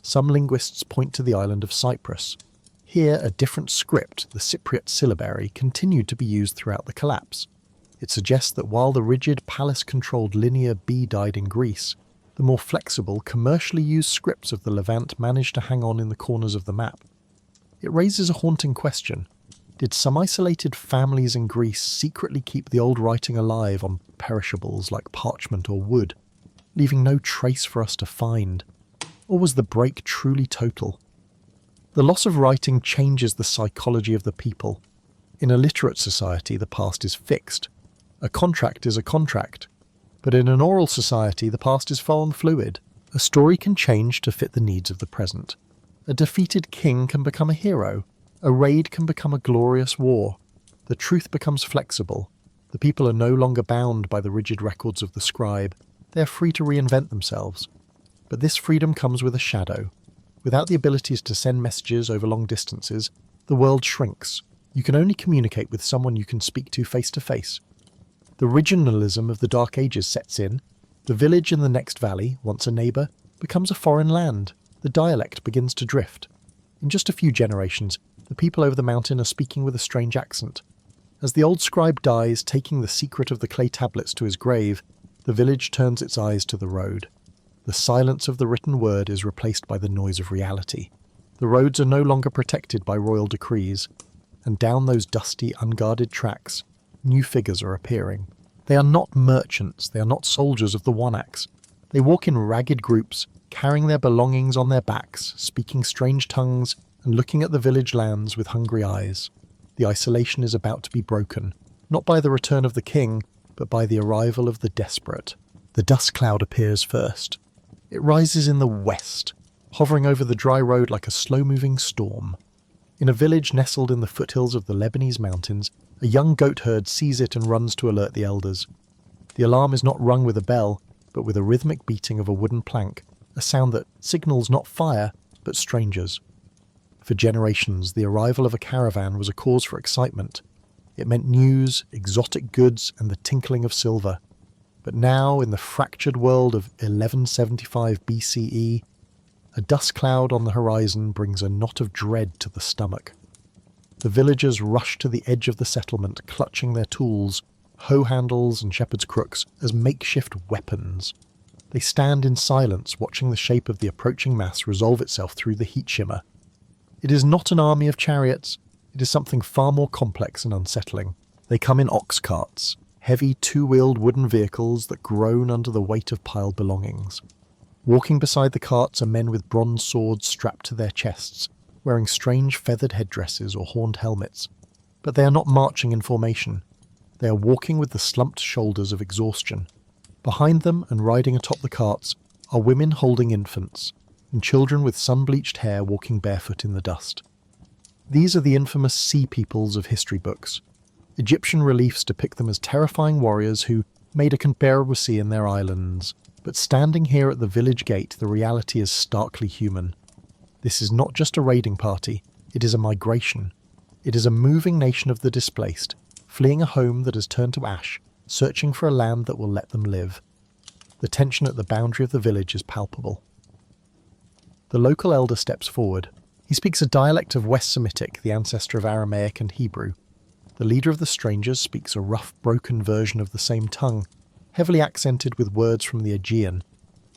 Some linguists point to the island of Cyprus. Here, a different script, the Cypriot syllabary, continued to be used throughout the collapse. It suggests that while the rigid, palace-controlled linear B died in Greece, the more flexible, commercially used scripts of the Levant managed to hang on in the corners of the map. It raises a haunting question. Did some isolated families in Greece secretly keep the old writing alive on perishables like parchment or wood, leaving no trace for us to find? Or was the break truly total? The loss of writing changes the psychology of the people. In a literate society, the past is fixed. A contract is a contract. But in an oral society, the past is far and fluid. A story can change to fit the needs of the present. A defeated king can become a hero. A raid can become a glorious war. The truth becomes flexible. The people are no longer bound by the rigid records of the scribe. They are free to reinvent themselves. But this freedom comes with a shadow. Without the abilities to send messages over long distances, the world shrinks. You can only communicate with someone you can speak to face to face. The regionalism of the Dark Ages sets in. The village in the next valley, once a neighbour, becomes a foreign land. The dialect begins to drift. In just a few generations, the people over the mountain are speaking with a strange accent. As the old scribe dies, taking the secret of the clay tablets to his grave, the village turns its eyes to the road. The silence of the written word is replaced by the noise of reality. The roads are no longer protected by royal decrees, and down those dusty, unguarded tracks, new figures are appearing. They are not merchants, they are not soldiers of the one axe. They walk in ragged groups, carrying their belongings on their backs, speaking strange tongues, and looking at the village lands with hungry eyes. The isolation is about to be broken, not by the return of the king, but by the arrival of the desperate. The dust cloud appears first. It rises in the west, hovering over the dry road like a slow-moving storm. In a village nestled in the foothills of the Lebanese mountains, a young goat herd sees it and runs to alert the elders. The alarm is not rung with a bell, but with a rhythmic beating of a wooden plank, a sound that signals not fire, but strangers. For generations, the arrival of a caravan was a cause for excitement. It meant news, exotic goods, and the tinkling of silver. But now, in the fractured world of 1175 BCE, a dust cloud on the horizon brings a knot of dread to the stomach. The villagers rush to the edge of the settlement, clutching their tools, hoe handles and shepherd's crooks, as makeshift weapons. They stand in silence, watching the shape of the approaching mass resolve itself through the heat shimmer. It is not an army of chariots, it is something far more complex and unsettling. They come in ox carts, heavy two-wheeled wooden vehicles that groan under the weight of piled belongings. Walking beside the carts are men with bronze swords strapped to their chests, wearing strange feathered headdresses or horned helmets. But they are not marching in formation. They are walking with the slumped shoulders of exhaustion. Behind them and riding atop the carts are women holding infants, and children with sun-bleached hair walking barefoot in the dust. These are the infamous sea peoples of history books. Egyptian reliefs depict them as terrifying warriors who made a Confederacy in their islands. But standing here at the village gate, the reality is starkly human. This is not just a raiding party, it is a migration. It is a moving nation of the displaced, fleeing a home that has turned to ash, searching for a land that will let them live. The tension at the boundary of the village is palpable. The local elder steps forward. He speaks a dialect of West Semitic, the ancestor of Aramaic and Hebrew. The leader of the strangers speaks a rough, broken version of the same tongue, heavily accented with words from the Aegean,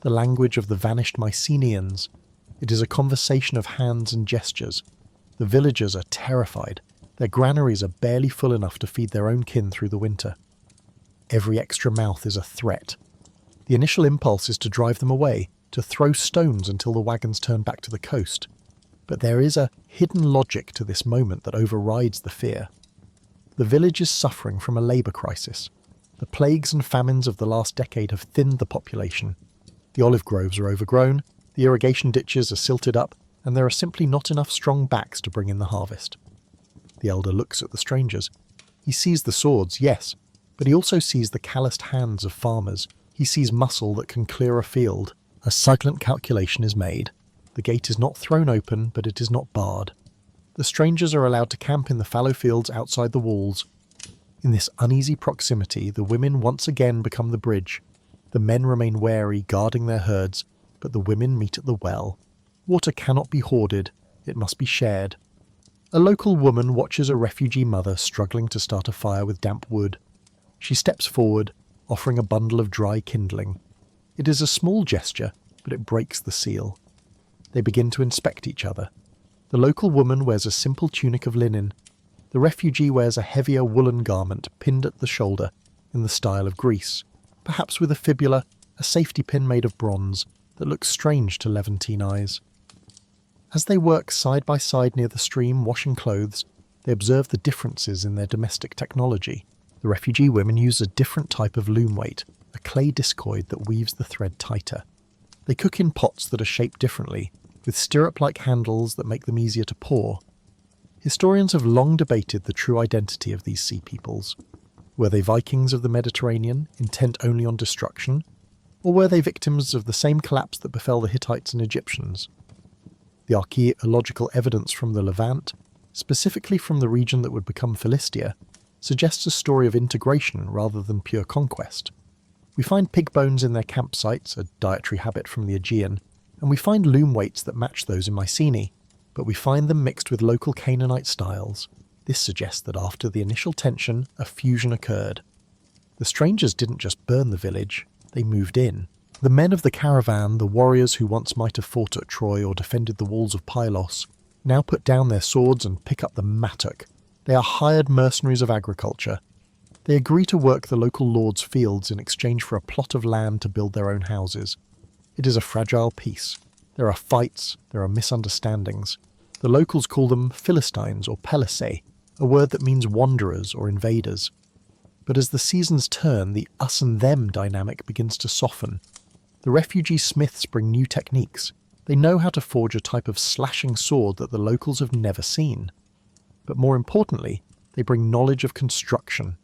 the language of the vanished Mycenaeans. It is a conversation of hands and gestures. The villagers are terrified. Their granaries are barely full enough to feed their own kin through the winter. Every extra mouth is a threat. The initial impulse is to drive them away, to throw stones until the wagons turn back to the coast. But there is a hidden logic to this moment that overrides the fear. The village is suffering from a labour crisis. The plagues and famines of the last decade have thinned the population. The olive groves are overgrown, the irrigation ditches are silted up, and there are simply not enough strong backs to bring in the harvest. The elder looks at the strangers. He sees the swords, yes, but he also sees the calloused hands of farmers. He sees muscle that can clear a field. A silent calculation is made. The gate is not thrown open, but it is not barred. The strangers are allowed to camp in the fallow fields outside the walls. In this uneasy proximity, the women once again become the bridge. The men remain wary, guarding their herds, but the women meet at the well. Water cannot be hoarded, it must be shared. A local woman watches a refugee mother struggling to start a fire with damp wood. She steps forward, offering a bundle of dry kindling. It is a small gesture, but it breaks the seal. They begin to inspect each other. The local woman wears a simple tunic of linen. The refugee wears a heavier woolen garment pinned at the shoulder in the style of Greece, perhaps with a fibula, a safety pin made of bronze that looks strange to Levantine eyes. As they work side by side near the stream washing clothes, they observe the differences in their domestic technology. The refugee women use a different type of loom weight, a clay discoid that weaves the thread tighter. They cook in pots that are shaped differently, with stirrup-like handles that make them easier to pour. Historians have long debated the true identity of these sea peoples. Were they Vikings of the Mediterranean, intent only on destruction? Or were they victims of the same collapse that befell the Hittites and Egyptians? The archaeological evidence from the Levant, specifically from the region that would become Philistia, suggests a story of integration rather than pure conquest. We find pig bones in their campsites, a dietary habit from the Aegean, and we find loom weights that match those in Mycenae, but we find them mixed with local Canaanite styles. This suggests that after the initial tension, a fusion occurred. The strangers didn't just burn the village, they moved in. The men of the caravan, the warriors who once might have fought at Troy or defended the walls of Pylos, now put down their swords and pick up the mattock. They are hired mercenaries of agriculture. They agree to work the local lord's fields in exchange for a plot of land to build their own houses. It is a fragile peace. There are fights, there are misunderstandings. The locals call them Philistines or Pelissae, a word that means wanderers or invaders. But as the seasons turn, the us and them dynamic begins to soften. The refugee smiths bring new techniques. They know how to forge a type of slashing sword that the locals have never seen. But more importantly, they bring knowledge of construction.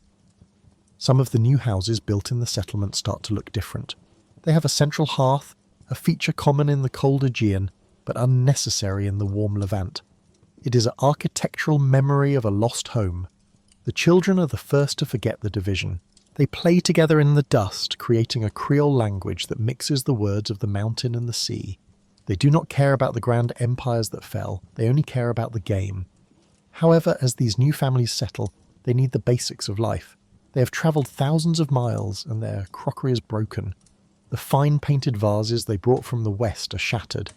Some of the new houses built in the settlement start to look different. They have a central hearth, a feature common in the cold Aegean, but unnecessary in the warm Levant. It is an architectural memory of a lost home. The children are the first to forget the division. They play together in the dust, creating a Creole language that mixes the words of the mountain and the sea. They do not care about the grand empires that fell, they only care about the game. However, as these new families settle, they need the basics of life. They have travelled thousands of miles and their crockery is broken. The fine painted vases they brought from the west are shattered.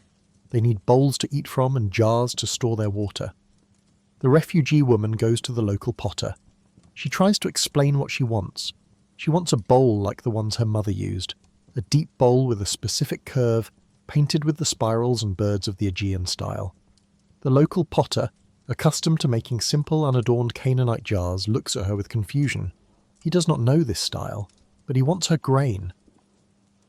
They need bowls to eat from and jars to store their water. The refugee woman goes to the local potter. She tries to explain what she wants. She wants a bowl like the ones her mother used, a deep bowl with a specific curve, painted with the spirals and birds of the Aegean style. The local potter, accustomed to making simple, unadorned Canaanite jars, looks at her with confusion. He does not know this style, but he wants her grain.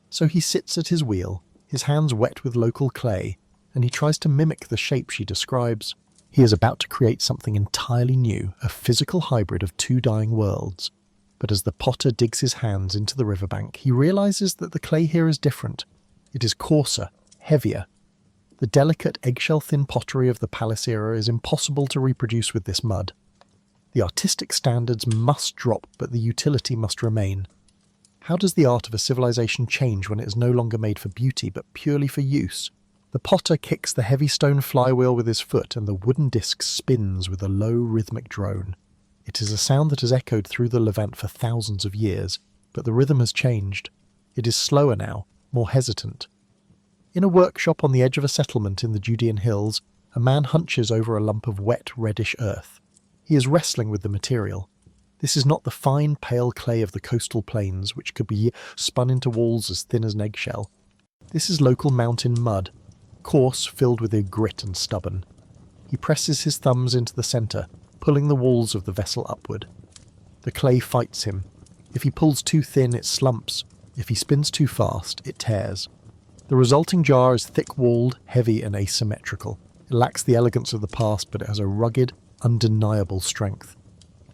So he sits at his wheel, his hands wet with local clay, and he tries to mimic the shape she describes. He is about to create something entirely new, a physical hybrid of two dying worlds. But as the potter digs his hands into the riverbank, he realizes that the clay here is different. It is coarser, heavier. The delicate eggshell-thin pottery of the palace era is impossible to reproduce with this mud. The artistic standards must drop, but the utility must remain. How does the art of a civilization change when it is no longer made for beauty, but purely for use? The potter kicks the heavy stone flywheel with his foot, and the wooden disc spins with a low, rhythmic drone. It is a sound that has echoed through the Levant for thousands of years, but the rhythm has changed. It is slower now, more hesitant. In a workshop on the edge of a settlement in the Judean hills, a man hunches over a lump of wet, reddish earth. He is wrestling with the material. This is not the fine, pale clay of the coastal plains, which could be spun into walls as thin as an eggshell. This is local mountain mud, coarse, filled with grit and stubborn. He presses his thumbs into the centre, pulling the walls of the vessel upward. The clay fights him. If he pulls too thin, it slumps. If he spins too fast, it tears. The resulting jar is thick-walled, heavy and asymmetrical. It lacks the elegance of the past, but it has a rugged, undeniable strength.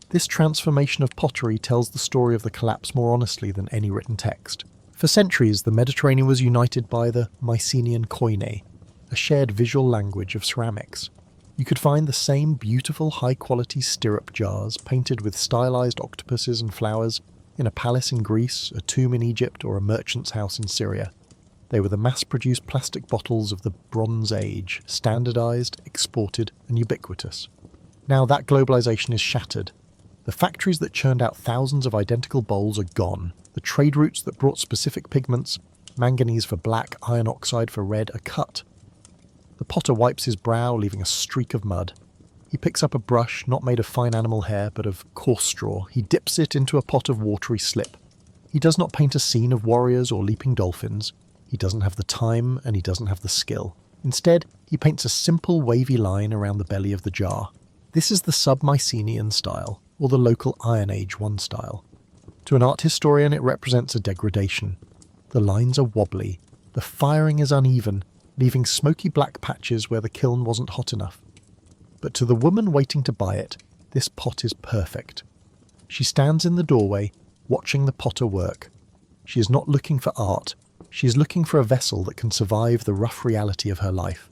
This transformation of pottery tells the story of the collapse more honestly than any written text. For centuries, the Mediterranean was united by the Mycenaean koine, a shared visual language of ceramics. You could find the same beautiful, high-quality stirrup jars painted with stylized octopuses and flowers in a palace in Greece, a tomb in Egypt, or a merchant's house in Syria. They were the mass-produced plastic bottles of the Bronze Age, standardized, exported, and ubiquitous. Now that globalization is shattered. The factories that churned out thousands of identical bowls are gone. The trade routes that brought specific pigments, manganese for black, iron oxide for red, are cut. The potter wipes his brow, leaving a streak of mud. He picks up a brush, not made of fine animal hair, but of coarse straw. He dips it into a pot of watery slip. He does not paint a scene of warriors or leaping dolphins. He doesn't have the time, and he doesn't have the skill. Instead, he paints a simple wavy line around the belly of the jar. This is the sub-Mycenaean style, or the local Iron Age 1 style. To an art historian, it represents a degradation. The lines are wobbly. The firing is uneven, leaving smoky black patches where the kiln wasn't hot enough. But to the woman waiting to buy it, this pot is perfect. She stands in the doorway, watching the potter work. She is not looking for art. She is looking for a vessel that can survive the rough reality of her life.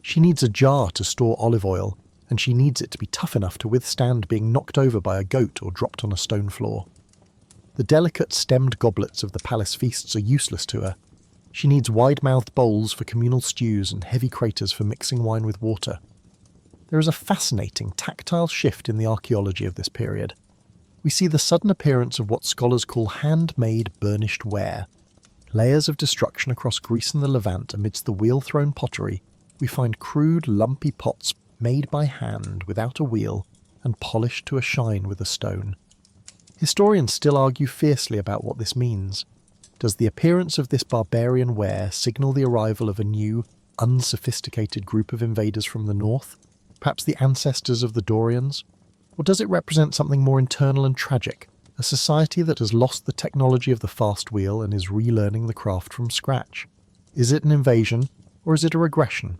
She needs a jar to store olive oil, and she needs it to be tough enough to withstand being knocked over by a goat or dropped on a stone floor. The delicate stemmed goblets of the palace feasts are useless to her. She needs wide-mouthed bowls for communal stews and heavy craters for mixing wine with water. There is a fascinating tactile shift in the archaeology of this period. We see the sudden appearance of what scholars call handmade burnished ware. Layers of destruction across Greece and the Levant amidst the wheel-thrown pottery, we find crude, lumpy pots made by hand without a wheel and polished to a shine with a stone. Historians still argue fiercely about what this means. Does the appearance of this barbarian ware signal the arrival of a new, unsophisticated group of invaders from the north? Perhaps the ancestors of the Dorians? Or does it represent something more internal and tragic, a society that has lost the technology of the fast wheel and is relearning the craft from scratch? Is it an invasion, or is it a regression?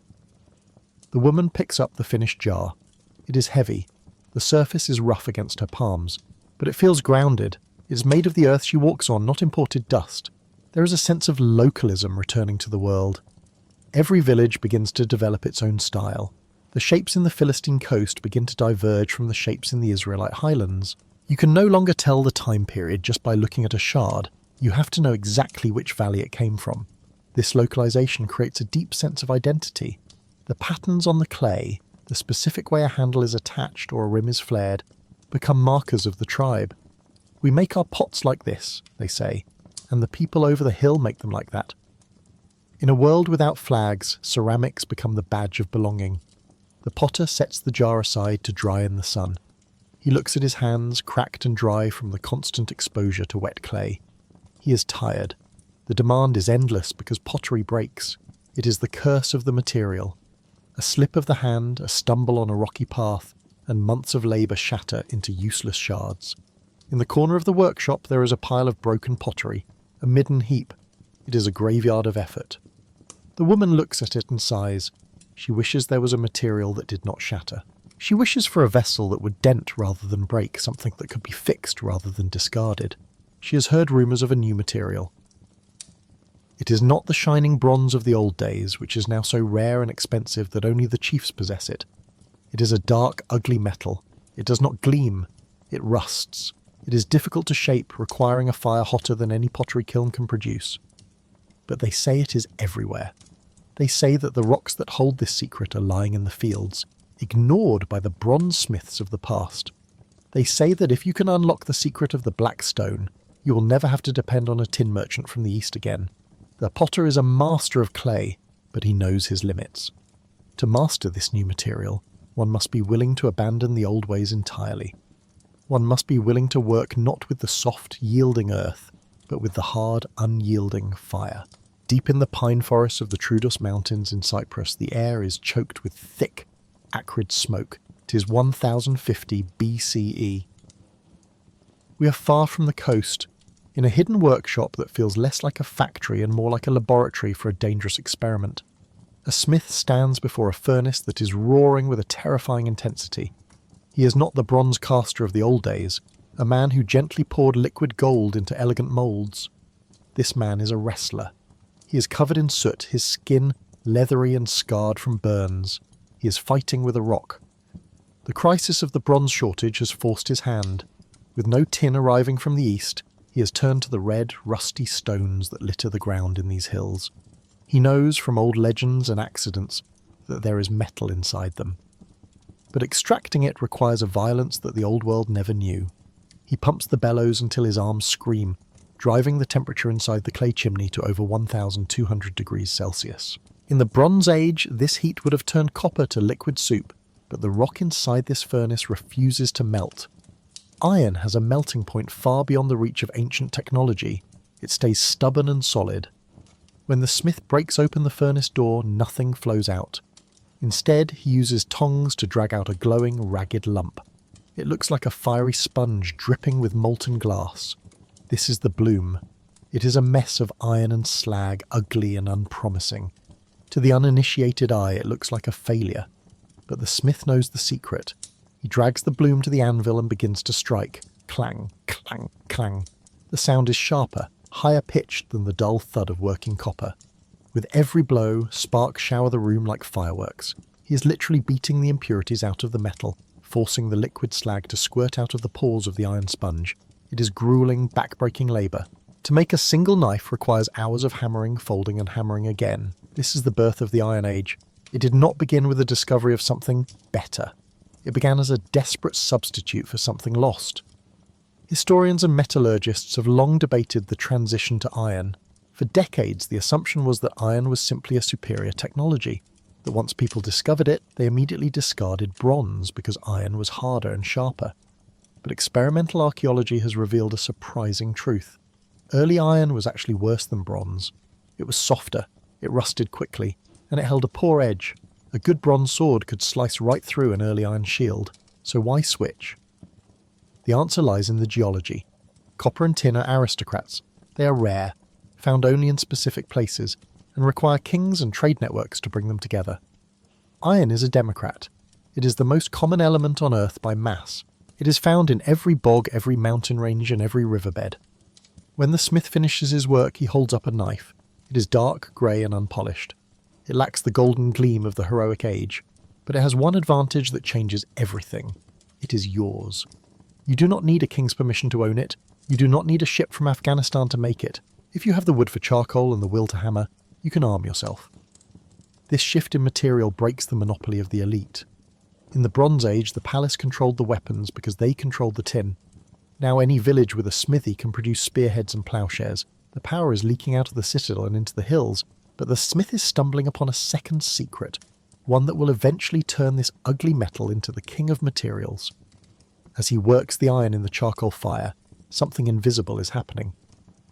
The woman picks up the finished jar. It is heavy. The surface is rough against her palms, but it feels grounded. It is made of the earth she walks on, not imported dust. There is a sense of localism returning to the world. Every village begins to develop its own style. The shapes in the Philistine coast begin to diverge from the shapes in the Israelite highlands. You can no longer tell the time period just by looking at a shard. You have to know exactly which valley it came from. This localization creates a deep sense of identity. The patterns on the clay, the specific way a handle is attached or a rim is flared, become markers of the tribe. We make our pots like this, they say, and the people over the hill make them like that. In a world without flags, ceramics become the badge of belonging. The potter sets the jar aside to dry in the sun. He looks at his hands, cracked and dry from the constant exposure to wet clay. He is tired. The demand is endless because pottery breaks. It is the curse of the material. A slip of the hand, a stumble on a rocky path, and months of labour shatter into useless shards. In the corner of the workshop there is a pile of broken pottery, a midden heap. It is a graveyard of effort. The woman looks at it and sighs. She wishes there was a material that did not shatter. She wishes for a vessel that would dent rather than break, something that could be fixed rather than discarded. She has heard rumours of a new material. It is not the shining bronze of the old days, which is now so rare and expensive that only the chiefs possess it. It is a dark, ugly metal. It does not gleam. It rusts. It is difficult to shape, requiring a fire hotter than any pottery kiln can produce. But they say it is everywhere. They say that the rocks that hold this secret are lying in the fields, ignored by the bronze smiths of the past. They say that if you can unlock the secret of the black stone, you will never have to depend on a tin merchant from the east again. The potter is a master of clay, but he knows his limits. To master this new material, one must be willing to abandon the old ways entirely. One must be willing to work not with the soft, yielding earth, but with the hard, unyielding fire. Deep in the pine forests of the Troodos Mountains in Cyprus, the air is choked with thick, acrid smoke. 'Tis 1050 BCE. We are far from the coast, in a hidden workshop that feels less like a factory and more like a laboratory for a dangerous experiment. A smith stands before a furnace that is roaring with a terrifying intensity. He is not the bronze caster of the old days, a man who gently poured liquid gold into elegant moulds. This man is a wrestler. He is covered in soot, his skin leathery and scarred from burns. He is fighting with a rock. The crisis of the bronze shortage has forced his hand. With no tin arriving from the east, he has turned to the red, rusty stones that litter the ground in these hills. He knows from old legends and accidents that there is metal inside them. But extracting it requires a violence that the old world never knew. He pumps the bellows until his arms scream, driving the temperature inside the clay chimney to over 1,200 degrees Celsius. In the Bronze Age, this heat would have turned copper to liquid soup, but the rock inside this furnace refuses to melt. Iron has a melting point far beyond the reach of ancient technology. It stays stubborn and solid. When the smith breaks open the furnace door, nothing flows out. Instead, he uses tongs to drag out a glowing, ragged lump. It looks like a fiery sponge dripping with molten glass. This is the bloom. It is a mess of iron and slag, ugly and unpromising. To the uninitiated eye, it looks like a failure. But the smith knows the secret. He drags the bloom to the anvil and begins to strike. Clang, clang, clang. The sound is sharper, higher pitched than the dull thud of working copper. With every blow, sparks shower the room like fireworks. He is literally beating the impurities out of the metal, forcing the liquid slag to squirt out of the pores of the iron sponge. It is grueling, back-breaking labour. To make a single knife requires hours of hammering, folding and hammering again. This is the birth of the Iron Age. It did not begin with the discovery of something better. It began as a desperate substitute for something lost. Historians and metallurgists have long debated the transition to iron. For decades, the assumption was that iron was simply a superior technology, that once people discovered it, they immediately discarded bronze because iron was harder and sharper. But experimental archaeology has revealed a surprising truth. Early iron was actually worse than bronze. It was softer, it rusted quickly, and it held a poor edge. A good bronze sword could slice right through an early iron shield, so why switch? The answer lies in the geology. Copper and tin are aristocrats. They are rare, found only in specific places, and require kings and trade networks to bring them together. Iron is a democrat. It is the most common element on Earth by mass. It is found in every bog, every mountain range, and every riverbed. When the smith finishes his work, he holds up a knife. It is dark, grey, and unpolished. It lacks the golden gleam of the heroic age, but it has one advantage that changes everything. It is yours. You do not need a king's permission to own it. You do not need a ship from Afghanistan to make it. If you have the wood for charcoal and the will to hammer, you can arm yourself. This shift in material breaks the monopoly of the elite. In the Bronze Age, the palace controlled the weapons because they controlled the tin. Now any village with a smithy can produce spearheads and ploughshares. The power is leaking out of the citadel and into the hills, but the smith is stumbling upon a second secret, one that will eventually turn this ugly metal into the king of materials. As he works the iron in the charcoal fire, something invisible is happening.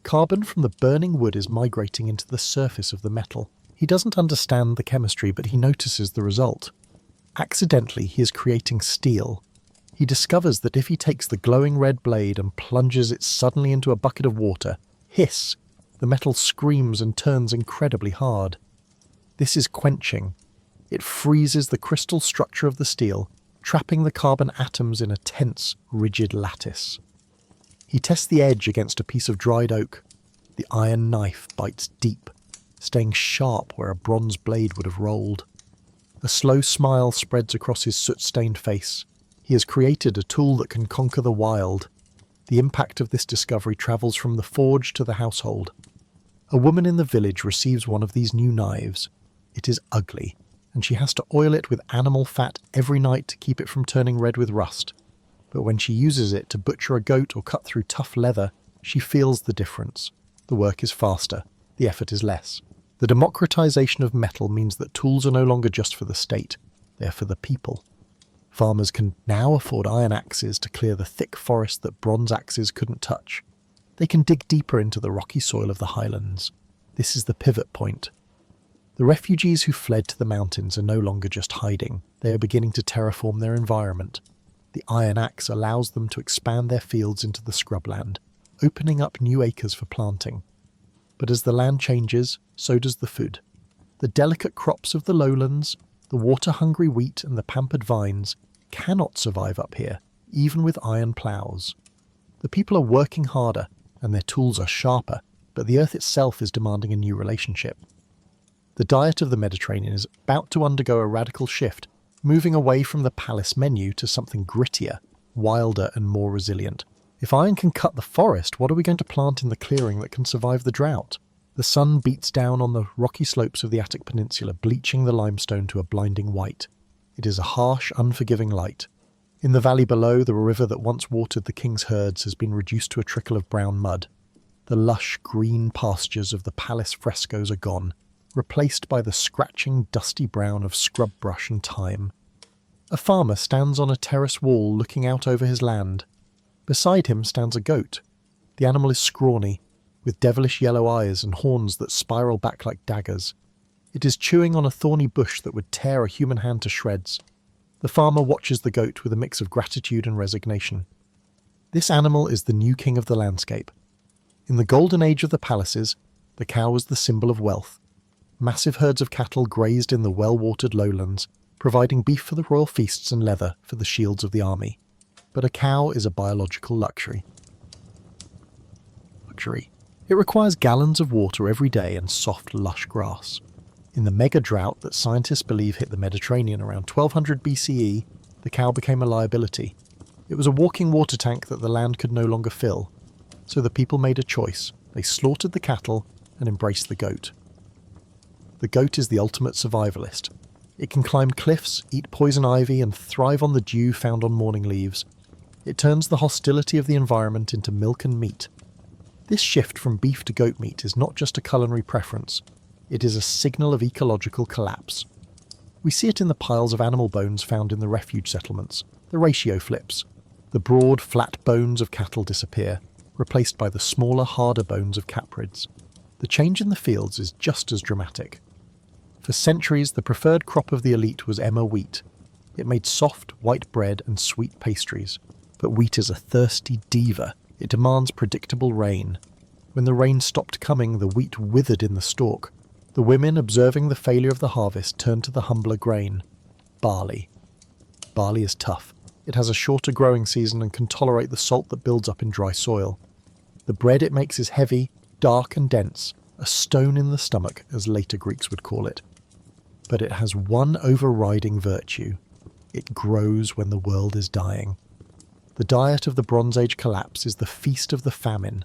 Carbon from the burning wood is migrating into the surface of the metal. He doesn't understand the chemistry, but he notices the result. Accidentally, he is creating steel. He discovers that if he takes the glowing red blade and plunges it suddenly into a bucket of water, hiss, the metal screams and turns incredibly hard. This is quenching. It freezes the crystal structure of the steel, trapping the carbon atoms in a tense, rigid lattice. He tests the edge against a piece of dried oak. The iron knife bites deep, staying sharp where a bronze blade would have rolled. A slow smile spreads across his soot-stained face. He has created a tool that can conquer the wild. The impact of this discovery travels from the forge to the household. A woman in the village receives one of these new knives. It is ugly, and she has to oil it with animal fat every night to keep it from turning red with rust. But when she uses it to butcher a goat or cut through tough leather, she feels the difference. The work is faster, the effort is less. The democratization of metal means that tools are no longer just for the state, they are for the people. Farmers can now afford iron axes to clear the thick forest that bronze axes couldn't touch. They can dig deeper into the rocky soil of the highlands. This is the pivot point. The refugees who fled to the mountains are no longer just hiding, they are beginning to terraform their environment. The iron axe allows them to expand their fields into the scrubland, opening up new acres for planting. But as the land changes, so does the food. The delicate crops of the lowlands, the water-hungry wheat and the pampered vines, cannot survive up here, even with iron ploughs. The people are working harder, and their tools are sharper, but the earth itself is demanding a new relationship. The diet of the Mediterranean is about to undergo a radical shift, moving away from the palace menu to something grittier, wilder and more resilient. If iron can cut the forest, what are we going to plant in the clearing that can survive the drought? The sun beats down on the rocky slopes of the Attic Peninsula, bleaching the limestone to a blinding white. It is a harsh, unforgiving light. In the valley below, the river that once watered the king's herds has been reduced to a trickle of brown mud. The lush, green pastures of the palace frescoes are gone, replaced by the scratching, dusty brown of scrub brush and thyme. A farmer stands on a terrace wall looking out over his land. Beside him stands a goat. The animal is scrawny, with devilish yellow eyes and horns that spiral back like daggers. It is chewing on a thorny bush that would tear a human hand to shreds. The farmer watches the goat with a mix of gratitude and resignation. This animal is the new king of the landscape. In the golden age of the palaces, the cow was the symbol of wealth. Massive herds of cattle grazed in the well-watered lowlands, providing beef for the royal feasts and leather for the shields of the army. But a cow is a biological luxury. It requires gallons of water every day and soft, lush grass. In the mega drought that scientists believe hit the Mediterranean around 1200 BCE, the cow became a liability. It was a walking water tank that the land could no longer fill. So the people made a choice. They slaughtered the cattle and embraced the goat. The goat is the ultimate survivalist. It can climb cliffs, eat poison ivy, and thrive on the dew found on morning leaves. It turns the hostility of the environment into milk and meat. This shift from beef to goat meat is not just a culinary preference. It is a signal of ecological collapse. We see it in the piles of animal bones found in the refuge settlements. The ratio flips. The broad, flat bones of cattle disappear, replaced by the smaller, harder bones of caprids. The change in the fields is just as dramatic. For centuries, the preferred crop of the elite was emmer wheat. It made soft, white bread and sweet pastries. But wheat is a thirsty diva. It demands predictable rain. When the rain stopped coming, the wheat withered in the stalk. The women, observing the failure of the harvest, turned to the humbler grain, barley. Barley is tough. It has a shorter growing season and can tolerate the salt that builds up in dry soil. The bread it makes is heavy, dark and dense, a stone in the stomach, as later Greeks would call it. But it has one overriding virtue. It grows when the world is dying. The diet of the Bronze Age collapse is the feast of the famine.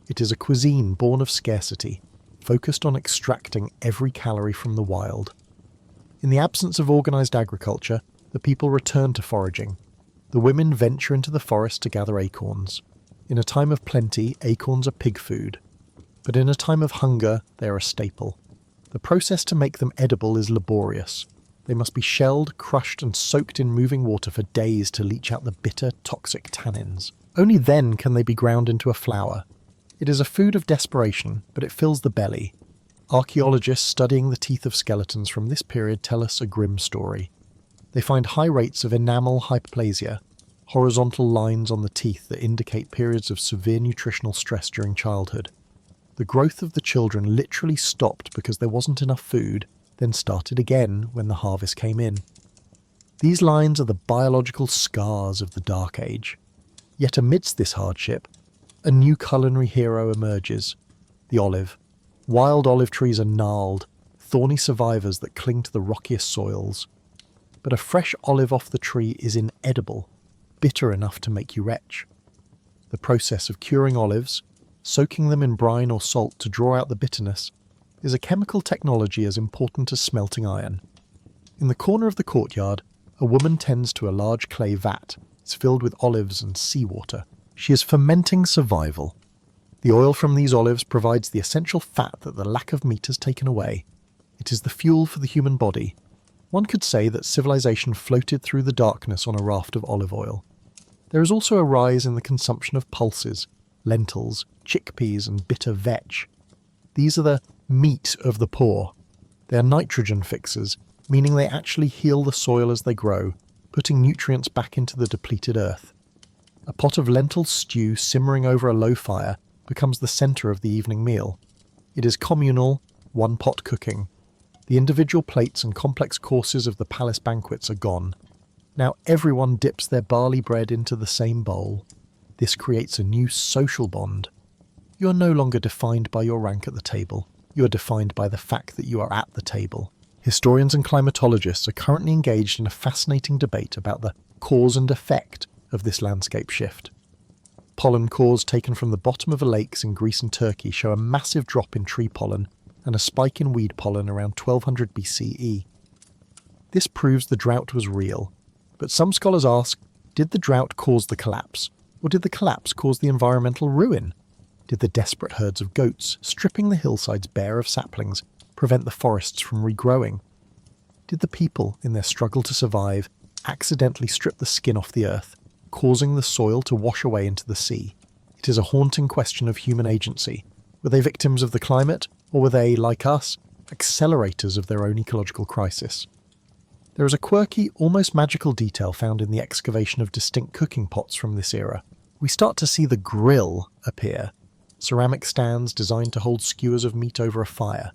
It is a cuisine born of scarcity, focused on extracting every calorie from the wild. In the absence of organised agriculture, the people return to foraging. The women venture into the forest to gather acorns. In a time of plenty, acorns are pig food. But in a time of hunger, they are a staple. The process to make them edible is laborious. They must be shelled, crushed and soaked in moving water for days to leach out the bitter, toxic tannins. Only then can they be ground into a flour. It is a food of desperation, but it fills the belly. Archaeologists studying the teeth of skeletons from this period tell us a grim story. They find high rates of enamel hyperplasia, horizontal lines on the teeth that indicate periods of severe nutritional stress during childhood. The growth of the children literally stopped because there wasn't enough food, then started again when the harvest came in. These lines are the biological scars of the Dark Age. Yet amidst this hardship, a new culinary hero emerges: the olive. Wild olive trees are gnarled, thorny survivors that cling to the rockiest soils. But a fresh olive off the tree is inedible, bitter enough to make you retch. The process of curing olives, soaking them in brine or salt to draw out the bitterness, is a chemical technology as important as smelting iron. In the corner of the courtyard, a woman tends to a large clay vat. It's filled with olives and seawater. She is fermenting survival. The oil from these olives provides the essential fat that the lack of meat has taken away. It is the fuel for the human body. One could say that civilization floated through the darkness on a raft of olive oil. There is also a rise in the consumption of pulses, lentils, chickpeas and bitter vetch. These are the meat of the poor. They are nitrogen fixers, meaning they actually heal the soil as they grow, putting nutrients back into the depleted earth. A pot of lentil stew simmering over a low fire becomes the centre of the evening meal. It is communal, one-pot cooking. The individual plates and complex courses of the palace banquets are gone. Now everyone dips their barley bread into the same bowl. This creates a new social bond. You are no longer defined by your rank at the table. You are defined by the fact that you are at the table. Historians and climatologists are currently engaged in a fascinating debate about the cause and effect of this landscape shift. Pollen cores taken from the bottom of lakes in Greece and Turkey show a massive drop in tree pollen and a spike in weed pollen around 1200 BCE. This proves the drought was real, but some scholars ask, did the drought cause the collapse, or did the collapse cause the environmental ruin? Did the desperate herds of goats, stripping the hillsides bare of saplings, prevent the forests from regrowing? Did the people, in their struggle to survive, accidentally strip the skin off the earth, causing the soil to wash away into the sea? It is a haunting question of human agency. Were they victims of the climate, or were they, like us, accelerators of their own ecological crisis? There is a quirky, almost magical detail found in the excavation of distinct cooking pots from this era. We start to see the grill appear, ceramic stands designed to hold skewers of meat over a fire.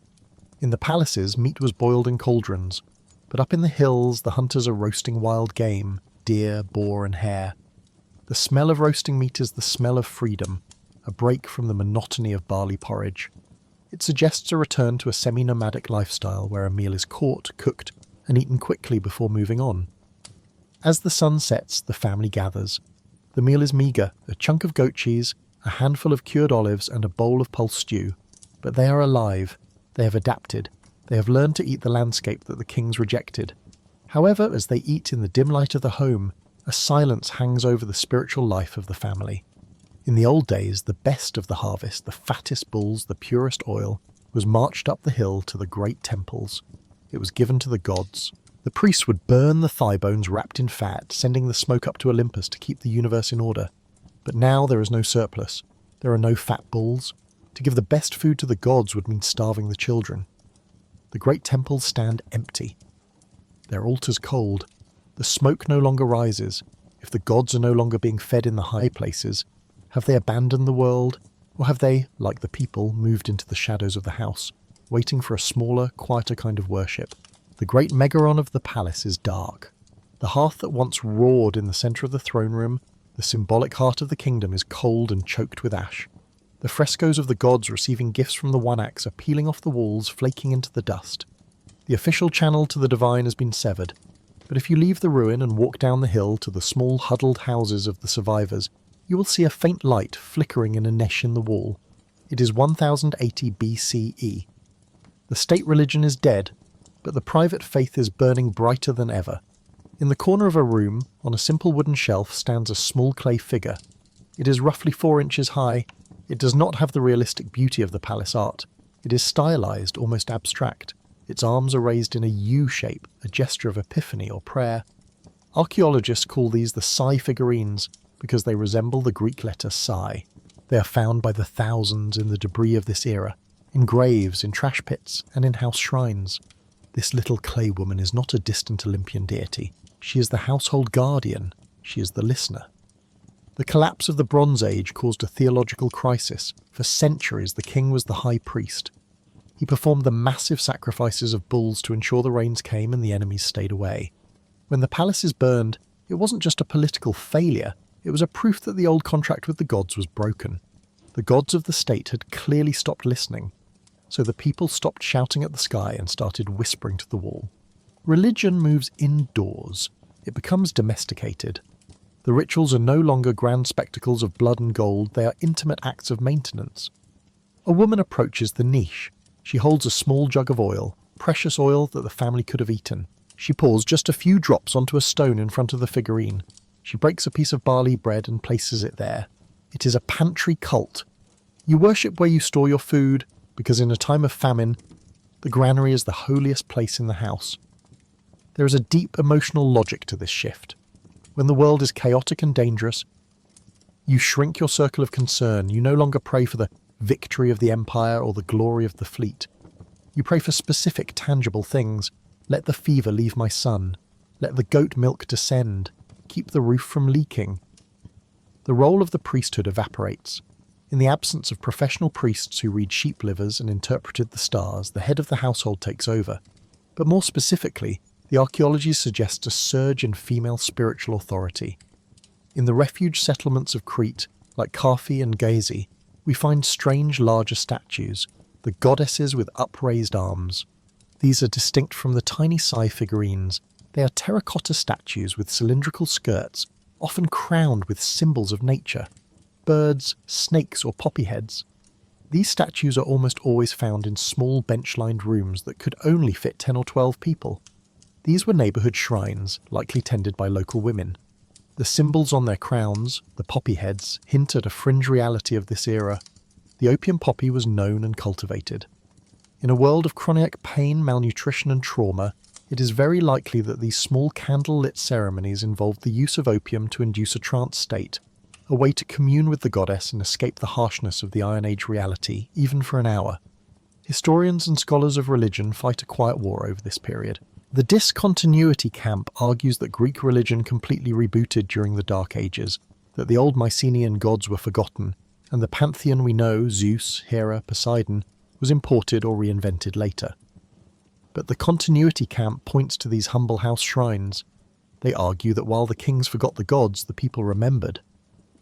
In the palaces, meat was boiled in cauldrons, but up in the hills the hunters are roasting wild game, deer, boar and hare. The smell of roasting meat is the smell of freedom, a break from the monotony of barley porridge. It suggests a return to a semi-nomadic lifestyle where a meal is caught, cooked, and eaten quickly before moving on. As the sun sets, the family gathers. The meal is meagre, a chunk of goat cheese, a handful of cured olives and a bowl of pulse stew. But they are alive. They have adapted. They have learned to eat the landscape that the kings rejected. However, as they eat in the dim light of the home, a silence hangs over the spiritual life of the family. In the old days, the best of the harvest, the fattest bulls, the purest oil, was marched up the hill to the great temples. It was given to the gods. The priests would burn the thigh bones wrapped in fat, sending the smoke up to Olympus to keep the universe in order. But now there is no surplus. There are no fat bulls. To give the best food to the gods would mean starving the children. The great temples stand empty. Their altars cold. The smoke no longer rises. If the gods are no longer being fed in the high places, have they abandoned the world? Or have they, like the people, moved into the shadows of the house, waiting for a smaller, quieter kind of worship? The great megaron of the palace is dark. The hearth that once roared in the centre of the throne room, the symbolic heart of the kingdom, is cold and choked with ash. The frescoes of the gods receiving gifts from the one axe are peeling off the walls, flaking into the dust. The official channel to the divine has been severed. But if you leave the ruin and walk down the hill to the small huddled houses of the survivors, you will see a faint light flickering in a niche in the wall. It is 1080 BCE. The state religion is dead, but the private faith is burning brighter than ever. In the corner of a room, on a simple wooden shelf, stands a small clay figure. It is roughly 4 inches high. It does not have the realistic beauty of the palace art. It is stylized, almost abstract. Its arms are raised in a U shape, a gesture of epiphany or prayer. Archaeologists call these the Psi figurines because they resemble the Greek letter Psi. They are found by the thousands in the debris of this era, in graves, in trash pits, and in house shrines. This little clay woman is not a distant Olympian deity. She is the household guardian. She is the listener. The collapse of the Bronze Age caused a theological crisis. For centuries, the king was the high priest. He performed the massive sacrifices of bulls to ensure the rains came and the enemies stayed away. When the palaces burned, it wasn't just a political failure, it was a proof that the old contract with the gods was broken. The gods of the state had clearly stopped listening, so the people stopped shouting at the sky and started whispering to the wall. Religion moves indoors. It becomes domesticated. The rituals are no longer grand spectacles of blood and gold, they are intimate acts of maintenance. A woman approaches the niche. She holds a small jug of oil, precious oil that the family could have eaten. She pours just a few drops onto a stone in front of the figurine. She breaks a piece of barley bread and places it there. It is a pantry cult. You worship where you store your food, because in a time of famine, the granary is the holiest place in the house. There is a deep emotional logic to this shift. When the world is chaotic and dangerous, you shrink your circle of concern. You no longer pray for the victory of the empire or the glory of the fleet. You pray for specific, tangible things. Let the fever leave my son. Let the goat milk descend. Keep the roof from leaking. The role of the priesthood evaporates. In the absence of professional priests who read sheep livers and interpreted the stars, the head of the household takes over. But more specifically, the archaeology suggests a surge in female spiritual authority. In the refuge settlements of Crete, like Carfi and Gazi, we find strange larger statues, the goddesses with upraised arms. These are distinct from the tiny Psi figurines. They are terracotta statues with cylindrical skirts, often crowned with symbols of nature, birds, snakes or poppy heads. These statues are almost always found in small bench-lined rooms that could only fit 10 or 12 people. These were neighbourhood shrines, likely tended by local women. The symbols on their crowns, the poppy heads, hint at a fringe reality of this era. The opium poppy was known and cultivated. In a world of chronic pain, malnutrition and trauma, it is very likely that these small candle-lit ceremonies involved the use of opium to induce a trance state, a way to commune with the goddess and escape the harshness of the Iron Age reality, even for an hour. Historians and scholars of religion fight a quiet war over this period. The discontinuity camp argues that Greek religion completely rebooted during the Dark Ages, that the old Mycenaean gods were forgotten, and the pantheon we know, Zeus, Hera, Poseidon, was imported or reinvented later. But the continuity camp points to these humble house shrines. They argue that while the kings forgot the gods, the people remembered.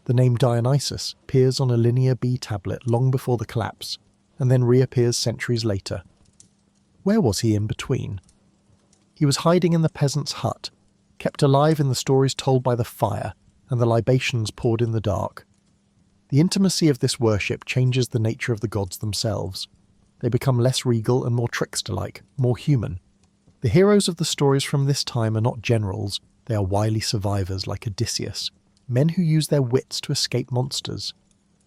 The name Dionysus appears on a Linear B tablet long before the collapse, and then reappears centuries later. Where was he in between? He was hiding in the peasant's hut, kept alive in the stories told by the fire and the libations poured in the dark. The intimacy of this worship changes the nature of the gods themselves. They become less regal and more trickster-like, more human. The heroes of the stories from this time are not generals, they are wily survivors like Odysseus, men who use their wits to escape monsters.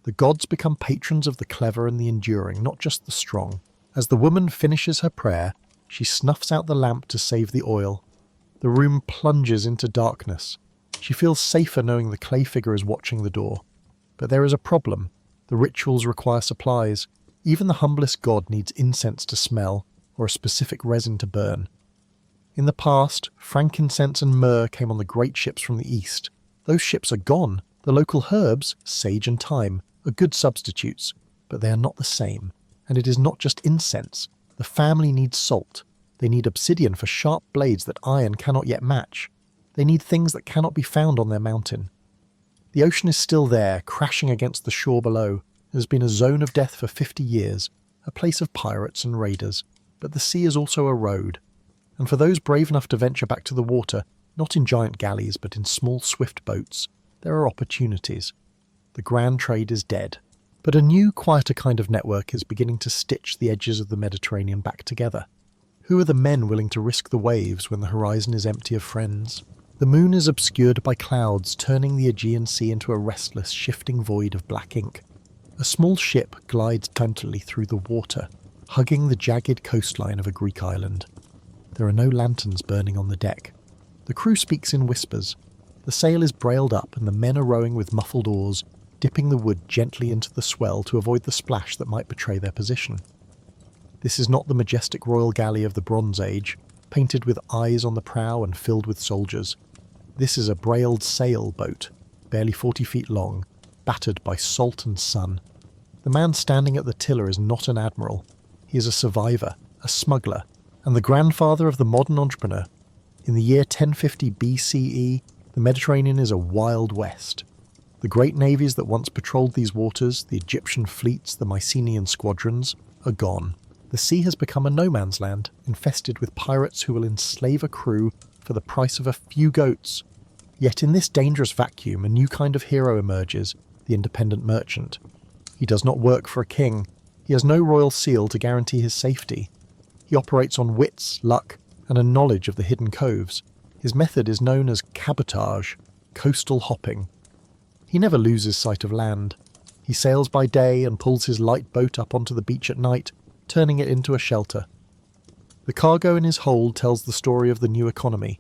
The gods become patrons of the clever and the enduring, not just the strong. As the woman finishes her prayer, she snuffs out the lamp to save the oil. The room plunges into darkness. She feels safer knowing the clay figure is watching the door. But there is a problem. The rituals require supplies. Even the humblest god needs incense to smell, or a specific resin to burn. In the past, frankincense and myrrh came on the great ships from the east. Those ships are gone. The local herbs, sage and thyme, are good substitutes, but they are not the same. And it is not just incense. The family needs salt. They need obsidian for sharp blades that iron cannot yet match. They need things that cannot be found on their mountain. The ocean is still there, crashing against the shore below. It has been a zone of death for 50 years, a place of pirates and raiders. But the sea is also a road. And for those brave enough to venture back to the water, not in giant galleys but in small swift boats, there are opportunities. The grand trade is dead, but a new, quieter kind of network is beginning to stitch the edges of the Mediterranean back together. Who are the men willing to risk the waves when the horizon is empty of friends? The moon is obscured by clouds, turning the Aegean Sea into a restless, shifting void of black ink. A small ship glides silently through the water, hugging the jagged coastline of a Greek island. There are no lanterns burning on the deck. The crew speaks in whispers. The sail is brailed up and the men are rowing with muffled oars, dipping the wood gently into the swell to avoid the splash that might betray their position. This is not the majestic royal galley of the Bronze Age, painted with eyes on the prow and filled with soldiers. This is a brailed sail boat, barely 40 feet long, battered by salt and sun. The man standing at the tiller is not an admiral. He is a survivor, a smuggler, and the grandfather of the modern entrepreneur. In the year 1050 BCE, the Mediterranean is a wild west. The great navies that once patrolled these waters, the Egyptian fleets, the Mycenaean squadrons, are gone. The sea has become a no-man's land, infested with pirates who will enslave a crew for the price of a few goats. Yet in this dangerous vacuum, a new kind of hero emerges, the independent merchant. He does not work for a king. He has no royal seal to guarantee his safety. He operates on wits, luck, and a knowledge of the hidden coves. His method is known as cabotage, coastal hopping. He never loses sight of land. He sails by day and pulls his light boat up onto the beach at night, turning it into a shelter. The cargo in his hold tells the story of the new economy.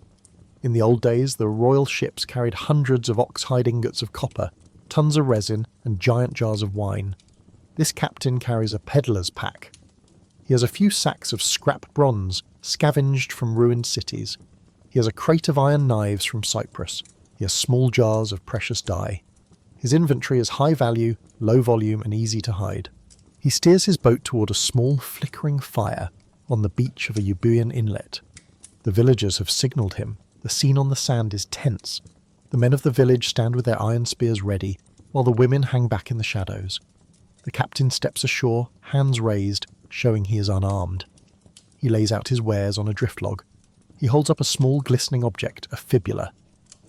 In the old days, the royal ships carried hundreds of ox-hide ingots of copper, tons of resin, and giant jars of wine. This captain carries a peddler's pack. He has a few sacks of scrap bronze, scavenged from ruined cities. He has a crate of iron knives from Cyprus. He has small jars of precious dye. His inventory is high value, low volume, and easy to hide. He steers his boat toward a small, flickering fire on the beach of a Euboean inlet. The villagers have signalled him. The scene on the sand is tense. The men of the village stand with their iron spears ready, while the women hang back in the shadows. The captain steps ashore, hands raised, showing he is unarmed. He lays out his wares on a drift log. He holds up a small glistening object, a fibula.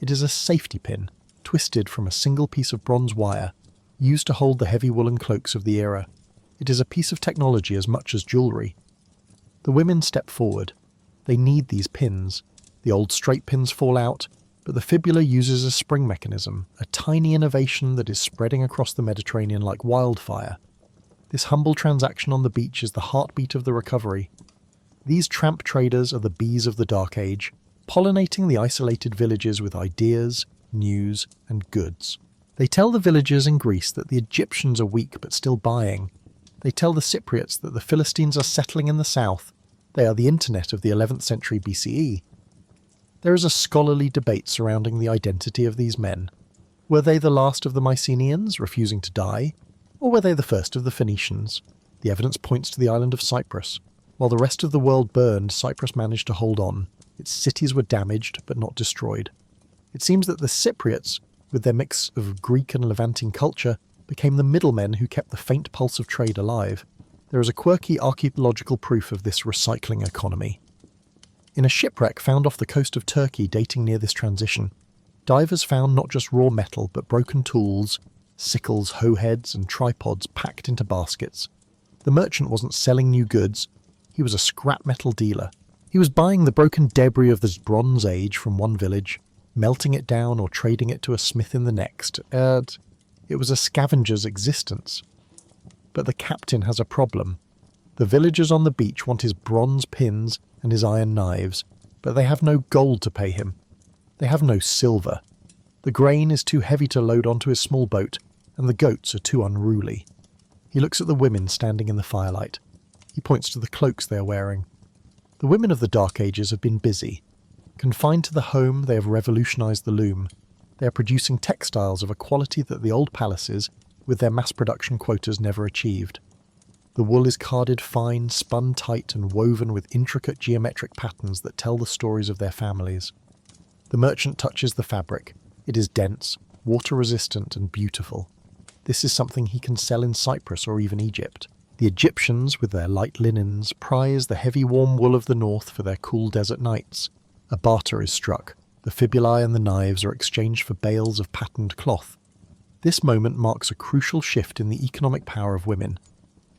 It is a safety pin, twisted from a single piece of bronze wire, used to hold the heavy woolen cloaks of the era. It is a piece of technology as much as jewellery. The women step forward. They need these pins. The old straight pins fall out, but the fibula uses a spring mechanism, a tiny innovation that is spreading across the Mediterranean like wildfire. This humble transaction on the beach is the heartbeat of the recovery. These tramp traders are the bees of the Dark Age, pollinating the isolated villages with ideas, news, and goods. They tell the villagers in Greece that the Egyptians are weak but still buying. They tell the Cypriots that the Philistines are settling in the south. They are the internet of the 11th century BCE. There is a scholarly debate surrounding the identity of these men. Were they the last of the Mycenaeans, refusing to die? Or were they the first of the Phoenicians? The evidence points to the island of Cyprus. While the rest of the world burned, Cyprus managed to hold on. Its cities were damaged, but not destroyed. It seems that the Cypriots, with their mix of Greek and Levantine culture, became the middlemen who kept the faint pulse of trade alive. There is a quirky archaeological proof of this recycling economy. In a shipwreck found off the coast of Turkey dating near this transition, divers found not just raw metal but broken tools, sickles, hoe heads, and tripods packed into baskets. The merchant wasn't selling new goods, he was a scrap metal dealer. He was buying the broken debris of the Bronze Age from one village, melting it down or trading it to a smith in the next. It was a scavenger's existence. But the captain has a problem. The villagers on the beach want his bronze pins and his iron knives, but they have no gold to pay him. They have no silver. The grain is too heavy to load onto his small boat, and the goats are too unruly. He looks at the women standing in the firelight. He points to the cloaks they are wearing. The women of the Dark Ages have been busy. Confined to the home, they have revolutionised the loom. They are producing textiles of a quality that the old palaces, with their mass production quotas, never achieved. The wool is carded fine, spun tight, and woven with intricate geometric patterns that tell the stories of their families. The merchant touches the fabric. It is dense, water-resistant, and beautiful. This is something he can sell in Cyprus or even Egypt. The Egyptians, with their light linens, prize the heavy warm wool of the north for their cool desert nights. A barter is struck. The fibulae and the knives are exchanged for bales of patterned cloth. This moment marks a crucial shift in the economic power of women.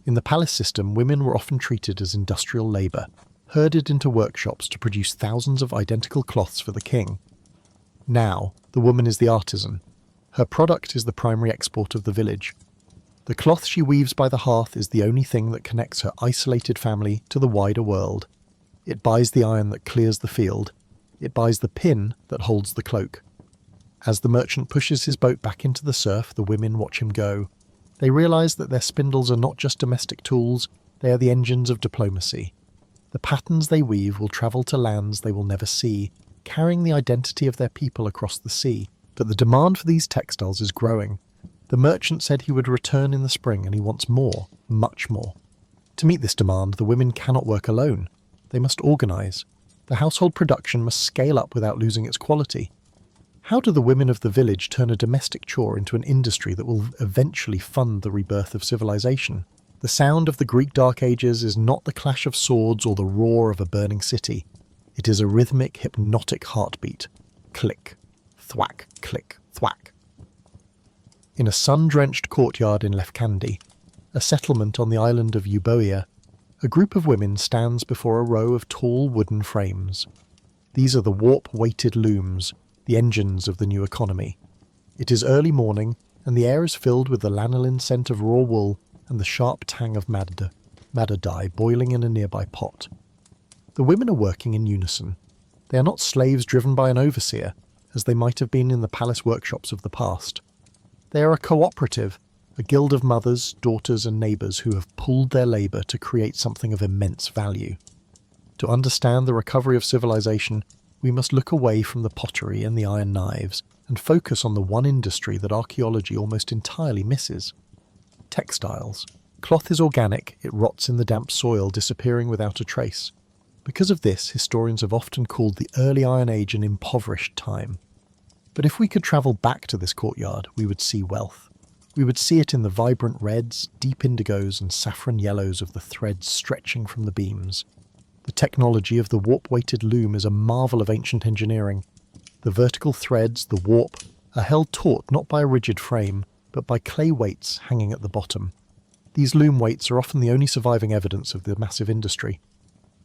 In the palace system, women were often treated as industrial labour, herded into workshops to produce thousands of identical cloths for the king. Now, the woman is the artisan. Her product is the primary export of the village. The cloth she weaves by the hearth is the only thing that connects her isolated family to the wider world. It buys the iron that clears the field. It buys the pin that holds the cloak. As the merchant pushes his boat back into the surf, the women watch him go. They realise that their spindles are not just domestic tools, they are the engines of diplomacy. The patterns they weave will travel to lands they will never see, carrying the identity of their people across the sea. But the demand for these textiles is growing. The merchant said he would return in the spring, and he wants more, much more. To meet this demand, the women cannot work alone. They must organise. The household production must scale up without losing its quality. How do the women of the village turn a domestic chore into an industry that will eventually fund the rebirth of civilization? The sound of the Greek Dark Ages is not the clash of swords or the roar of a burning city. It is a rhythmic, hypnotic heartbeat. Click, thwack, click, thwack. In a sun-drenched courtyard in Lefkandi, a settlement on the island of Euboea, a group of women stands before a row of tall wooden frames. These are the warp-weighted looms, the engines of the new economy. It is early morning, and the air is filled with the lanolin scent of raw wool and the sharp tang of madder dye boiling in a nearby pot. The women are working in unison. They are not slaves driven by an overseer, as they might have been in the palace workshops of the past. They are a cooperative, a guild of mothers, daughters and neighbours who have pooled their labour to create something of immense value. To understand the recovery of civilization, we must look away from the pottery and the iron knives and focus on the one industry that archaeology almost entirely misses. Textiles. Cloth is organic, it rots in the damp soil, disappearing without a trace. Because of this, historians have often called the early Iron Age an impoverished time. But if we could travel back to this courtyard, we would see wealth. We would see it in the vibrant reds, deep indigos and saffron yellows of the threads stretching from the beams. The technology of the warp-weighted loom is a marvel of ancient engineering. The vertical threads, the warp, are held taut not by a rigid frame, but by clay weights hanging at the bottom. These loom weights are often the only surviving evidence of the massive industry.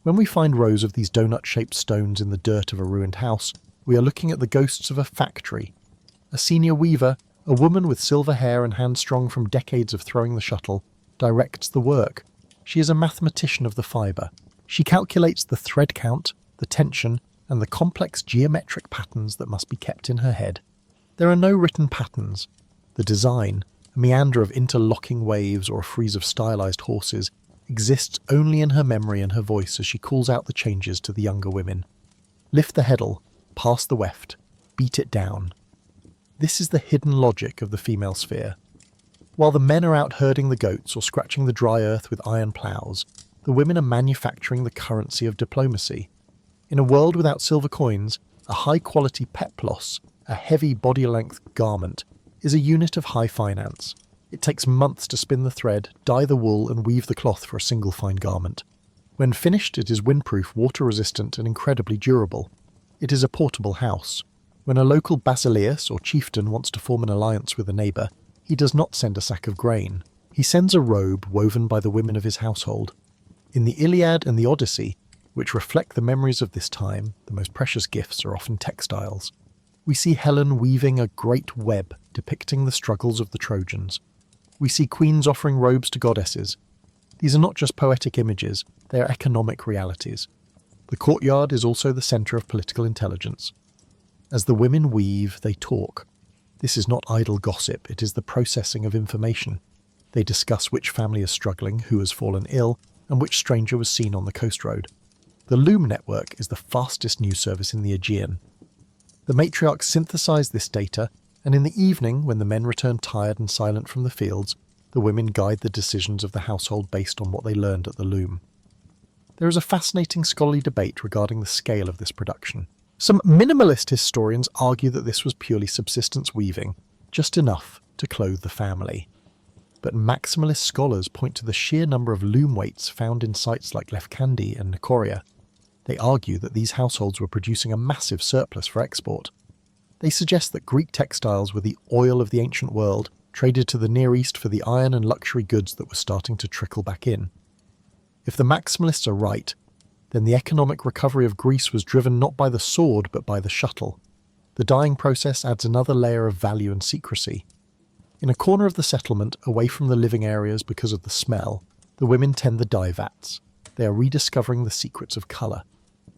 When we find rows of these donut-shaped stones in the dirt of a ruined house, we are looking at the ghosts of a factory. A senior weaver, a woman with silver hair and hands strong from decades of throwing the shuttle, directs the work. She is a mathematician of the fibre. She calculates the thread count, the tension, and the complex geometric patterns that must be kept in her head. There are no written patterns. The design, a meander of interlocking waves or a frieze of stylized horses, exists only in her memory and her voice as she calls out the changes to the younger women. Lift the heddle, pass the weft, beat it down. This is the hidden logic of the female sphere. While the men are out herding the goats or scratching the dry earth with iron ploughs, the women are manufacturing the currency of diplomacy. In a world without silver coins, a high-quality peplos, a heavy body-length garment, is a unit of high finance. It takes months to spin the thread, dye the wool and weave the cloth for a single fine garment. When finished, it is windproof, water-resistant and incredibly durable. It is a portable house. When a local basileus or chieftain wants to form an alliance with a neighbour, he does not send a sack of grain. He sends a robe woven by the women of his household. In the Iliad and the Odyssey, which reflect the memories of this time, the most precious gifts are often textiles. We see Helen weaving a great web depicting the struggles of the Trojans. We see queens offering robes to goddesses. These are not just poetic images, they are economic realities. The courtyard is also the centre of political intelligence. As the women weave, they talk. This is not idle gossip, it is the processing of information. They discuss which family is struggling, who has fallen ill, and which stranger was seen on the coast road. The loom network is the fastest news service in the Aegean. The matriarchs synthesize this data, and in the evening, when the men return tired and silent from the fields, the women guide the decisions of the household based on what they learned at the loom. There is a fascinating scholarly debate regarding the scale of this production. Some minimalist historians argue that this was purely subsistence weaving, just enough to clothe the family. but maximalist scholars point to the sheer number of loom weights found in sites like Levant and Aegean. They argue that these households were producing a massive surplus for export. They suggest that Greek textiles were the oil of the ancient world, traded to the Near East for the iron and luxury goods that were starting to trickle back in. If the maximalists are right, then the economic recovery of Greece was driven not by the sword but by the shuttle. The dyeing process adds another layer of value and secrecy. In a corner of the settlement, away from the living areas because of the smell, the women tend the dye vats. They are rediscovering the secrets of colour.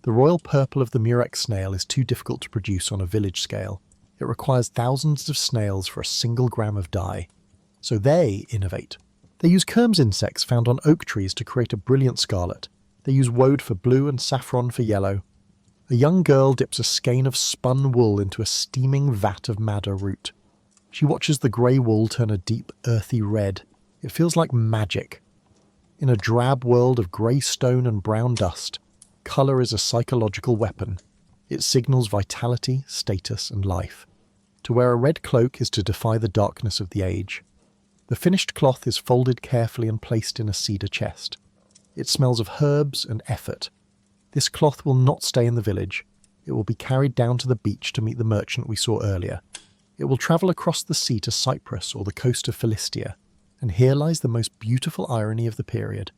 The royal purple of the murex snail is too difficult to produce on a village scale. It requires thousands of snails for a single gram of dye. So they innovate. They use Kermes insects found on oak trees to create a brilliant scarlet. They use woad for blue and saffron for yellow. A young girl dips a skein of spun wool into a steaming vat of madder root. She watches the grey wool turn a deep, earthy red. It feels like magic. In a drab world of grey stone and brown dust, colour is a psychological weapon. It signals vitality, status, and life. To wear a red cloak is to defy the darkness of the age. The finished cloth is folded carefully and placed in a cedar chest. It smells of herbs and effort. This cloth will not stay in the village. It will be carried down to the beach to meet the merchant we saw earlier. It will travel across the sea to Cyprus or the coast of Philistia. And here lies the most beautiful irony of the period.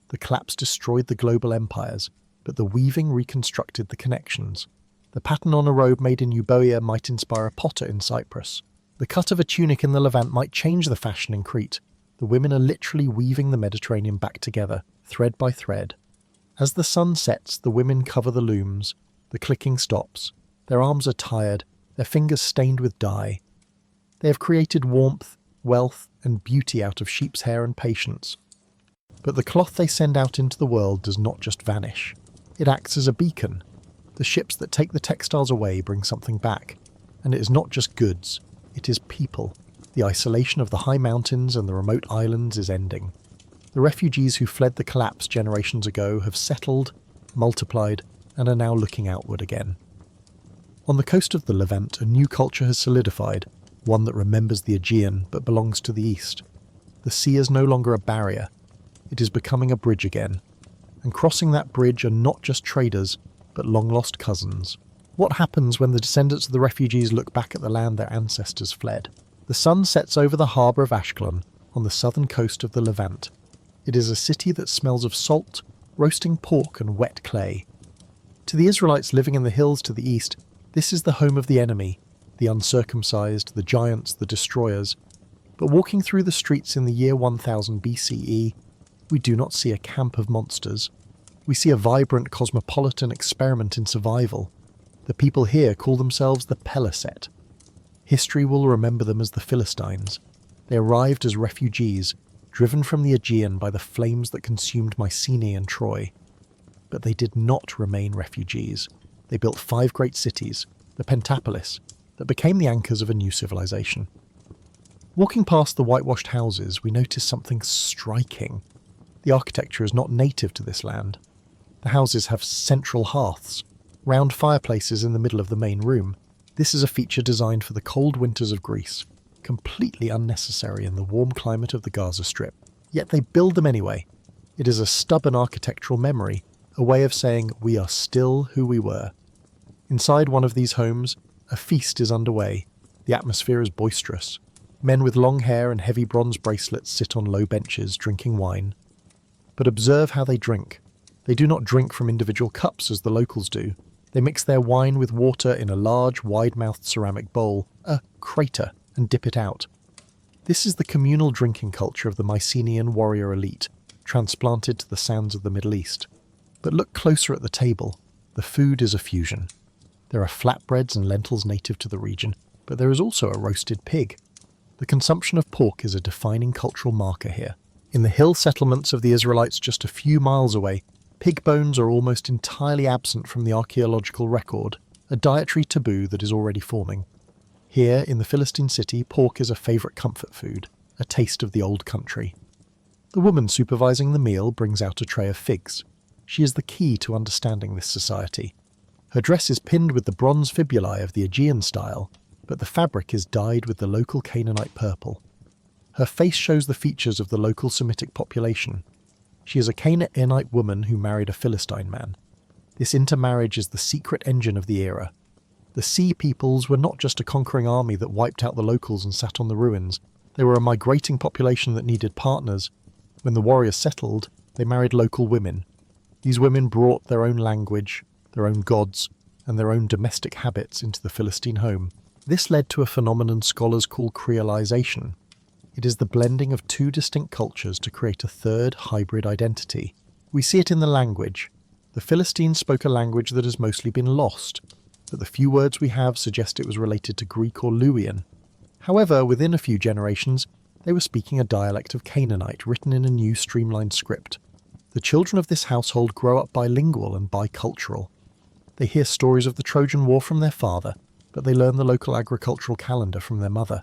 The collapse destroyed the global empires, but the weaving reconstructed the connections. The pattern on a robe made in Euboea might inspire a potter in Cyprus. The cut of a tunic in the Levant might change the fashion in Crete. The women are literally weaving the Mediterranean back together, thread by thread. As the sun sets, the women cover the looms. The clicking stops. Their arms are tired, their fingers stained with dye. They have created warmth, wealth, and beauty out of sheep's hair and patience. But the cloth they send out into the world does not just vanish. It acts as a beacon. The ships that take the textiles away bring something back. And it is not just goods, it is people. The isolation of the high mountains and the remote islands is ending. The refugees who fled the collapse generations ago have settled, multiplied, and are now looking outward again. On the coast of the Levant, a new culture has solidified, one that remembers the Aegean but belongs to the east. The sea is no longer a barrier. It is becoming a bridge again. And crossing that bridge are not just traders, but long-lost cousins. What happens when the descendants of the refugees look back at the land their ancestors fled? The sun sets over the harbour of Ashkelon, on the southern coast of the Levant. It is a city that smells of salt, roasting pork and wet clay. To the Israelites living in the hills to the east, this is the home of the enemy, the uncircumcised, the giants, the destroyers. But walking through the streets in the year 1000 BCE, we do not see a camp of monsters. We see a vibrant cosmopolitan experiment in survival. The people here call themselves the Peliset. History will remember them as the Philistines. They arrived as refugees, driven from the Aegean by the flames that consumed Mycenae and Troy. But they did not remain refugees. They built 5 great cities, the Pentapolis, that became the anchors of a new civilization. Walking past the whitewashed houses, we notice something striking. The architecture is not native to this land. The houses have central hearths, round fireplaces in the middle of the main room. This is a feature designed for the cold winters of Greece, completely unnecessary in the warm climate of the Gaza Strip. Yet they build them anyway. It is a stubborn architectural memory, a way of saying we are still who we were. Inside one of these homes, a feast is underway. The atmosphere is boisterous. Men with long hair and heavy bronze bracelets sit on low benches drinking wine. But observe how they drink. They do not drink from individual cups as the locals do. They mix their wine with water in a large, wide-mouthed ceramic bowl, a crater, and dip it out. This is the communal drinking culture of the Mycenaean warrior elite, transplanted to the sands of the Middle East. But look closer at the table. The food is a fusion. There are flatbreads and lentils native to the region, but there is also a roasted pig. The consumption of pork is a defining cultural marker here. In the hill settlements of the Israelites just a few miles away, pig bones are almost entirely absent from the archaeological record, a dietary taboo that is already forming. Here, in the Philistine city, pork is a favourite comfort food, a taste of the old country. The woman supervising the meal brings out a tray of figs. She is the key to understanding this society. Her dress is pinned with the bronze fibulae of the Aegean style, but the fabric is dyed with the local Canaanite purple. Her face shows the features of the local Semitic population. She is a Canaanite woman who married a Philistine man. This intermarriage is the secret engine of the era. The Sea Peoples were not just a conquering army that wiped out the locals and sat on the ruins. They were a migrating population that needed partners. When the warriors settled, they married local women. These women brought their own language, their own gods, and their own domestic habits into the Philistine home. This led to a phenomenon scholars call creolization. It is the blending of two distinct cultures to create a third hybrid identity. We see it in the language. The Philistines spoke a language that has mostly been lost, but the few words we have suggest it was related to Greek or Luwian. However, within a few generations, they were speaking a dialect of Canaanite written in a new streamlined script. The children of this household grow up bilingual and bicultural. They hear stories of the Trojan War from their father, but they learn the local agricultural calendar from their mother.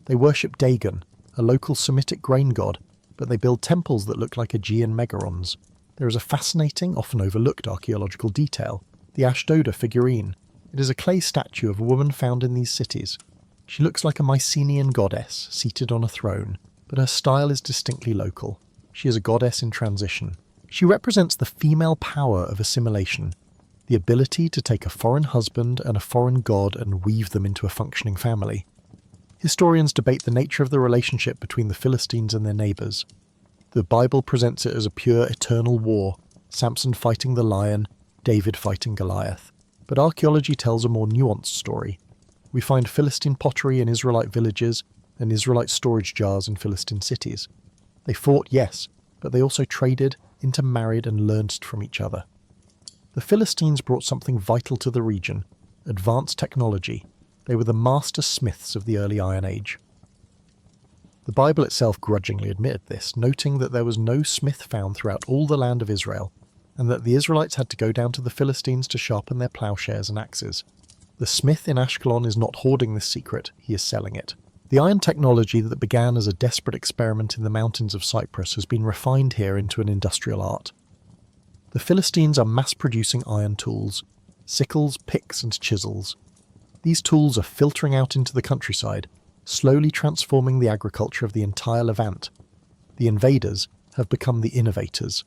They worship Dagon, a local Semitic grain god, but they build temples that look like Aegean megarons. There is a fascinating, often overlooked archaeological detail, the Ashdoda figurine. It is a clay statue of a woman found in these cities. She looks like a Mycenaean goddess seated on a throne, but her style is distinctly local. She is a goddess in transition. She represents the female power of assimilation, the ability to take a foreign husband and a foreign god and weave them into a functioning family. Historians debate the nature of the relationship between the Philistines and their neighbours. The Bible presents it as a pure eternal war, Samson fighting the lion, David fighting Goliath. But archaeology tells a more nuanced story. We find Philistine pottery in Israelite villages and Israelite storage jars in Philistine cities. They fought, yes, but they also traded, intermarried and learned from each other. The Philistines brought something vital to the region, advanced technology. They were the master smiths of the early Iron Age. The Bible itself grudgingly admitted this, noting that there was no smith found throughout all the land of Israel, and that the Israelites had to go down to the Philistines to sharpen their ploughshares and axes. The smith in Ashkelon is not hoarding this secret, he is selling it. The iron technology that began as a desperate experiment in the mountains of Cyprus has been refined here into an industrial art. The Philistines are mass-producing iron tools, sickles, picks and chisels. These tools are filtering out into the countryside, slowly transforming the agriculture of the entire Levant. The invaders have become the innovators.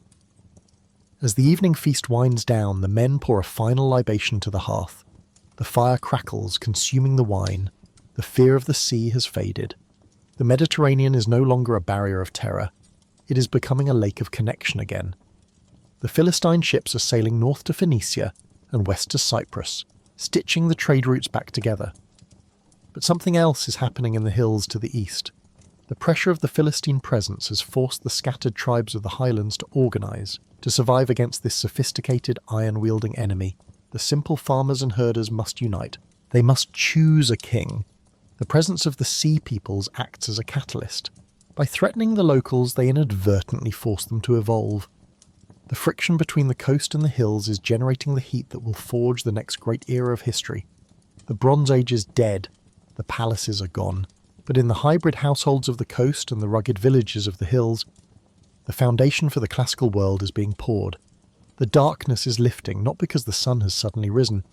As the evening feast winds down, the men pour a final libation to the hearth. The fire crackles, consuming the wine. The fear of the sea has faded. The Mediterranean is no longer a barrier of terror. It is becoming a lake of connection again. The Philistine ships are sailing north to Phoenicia and west to Cyprus, stitching the trade routes back together. But something else is happening in the hills to the east. The pressure of the Philistine presence has forced the scattered tribes of the highlands to organise, to survive against this sophisticated iron-wielding enemy. The simple farmers and herders must unite. They must choose a king. The presence of the Sea Peoples acts as a catalyst. By threatening the locals, they inadvertently force them to evolve. The friction between the coast and the hills is generating the heat that will forge the next great era of history. The Bronze Age is dead. The palaces are gone. But in the hybrid households of the coast and the rugged villages of the hills, the foundation for the classical world is being poured. The darkness is lifting, not because the sun has suddenly risen,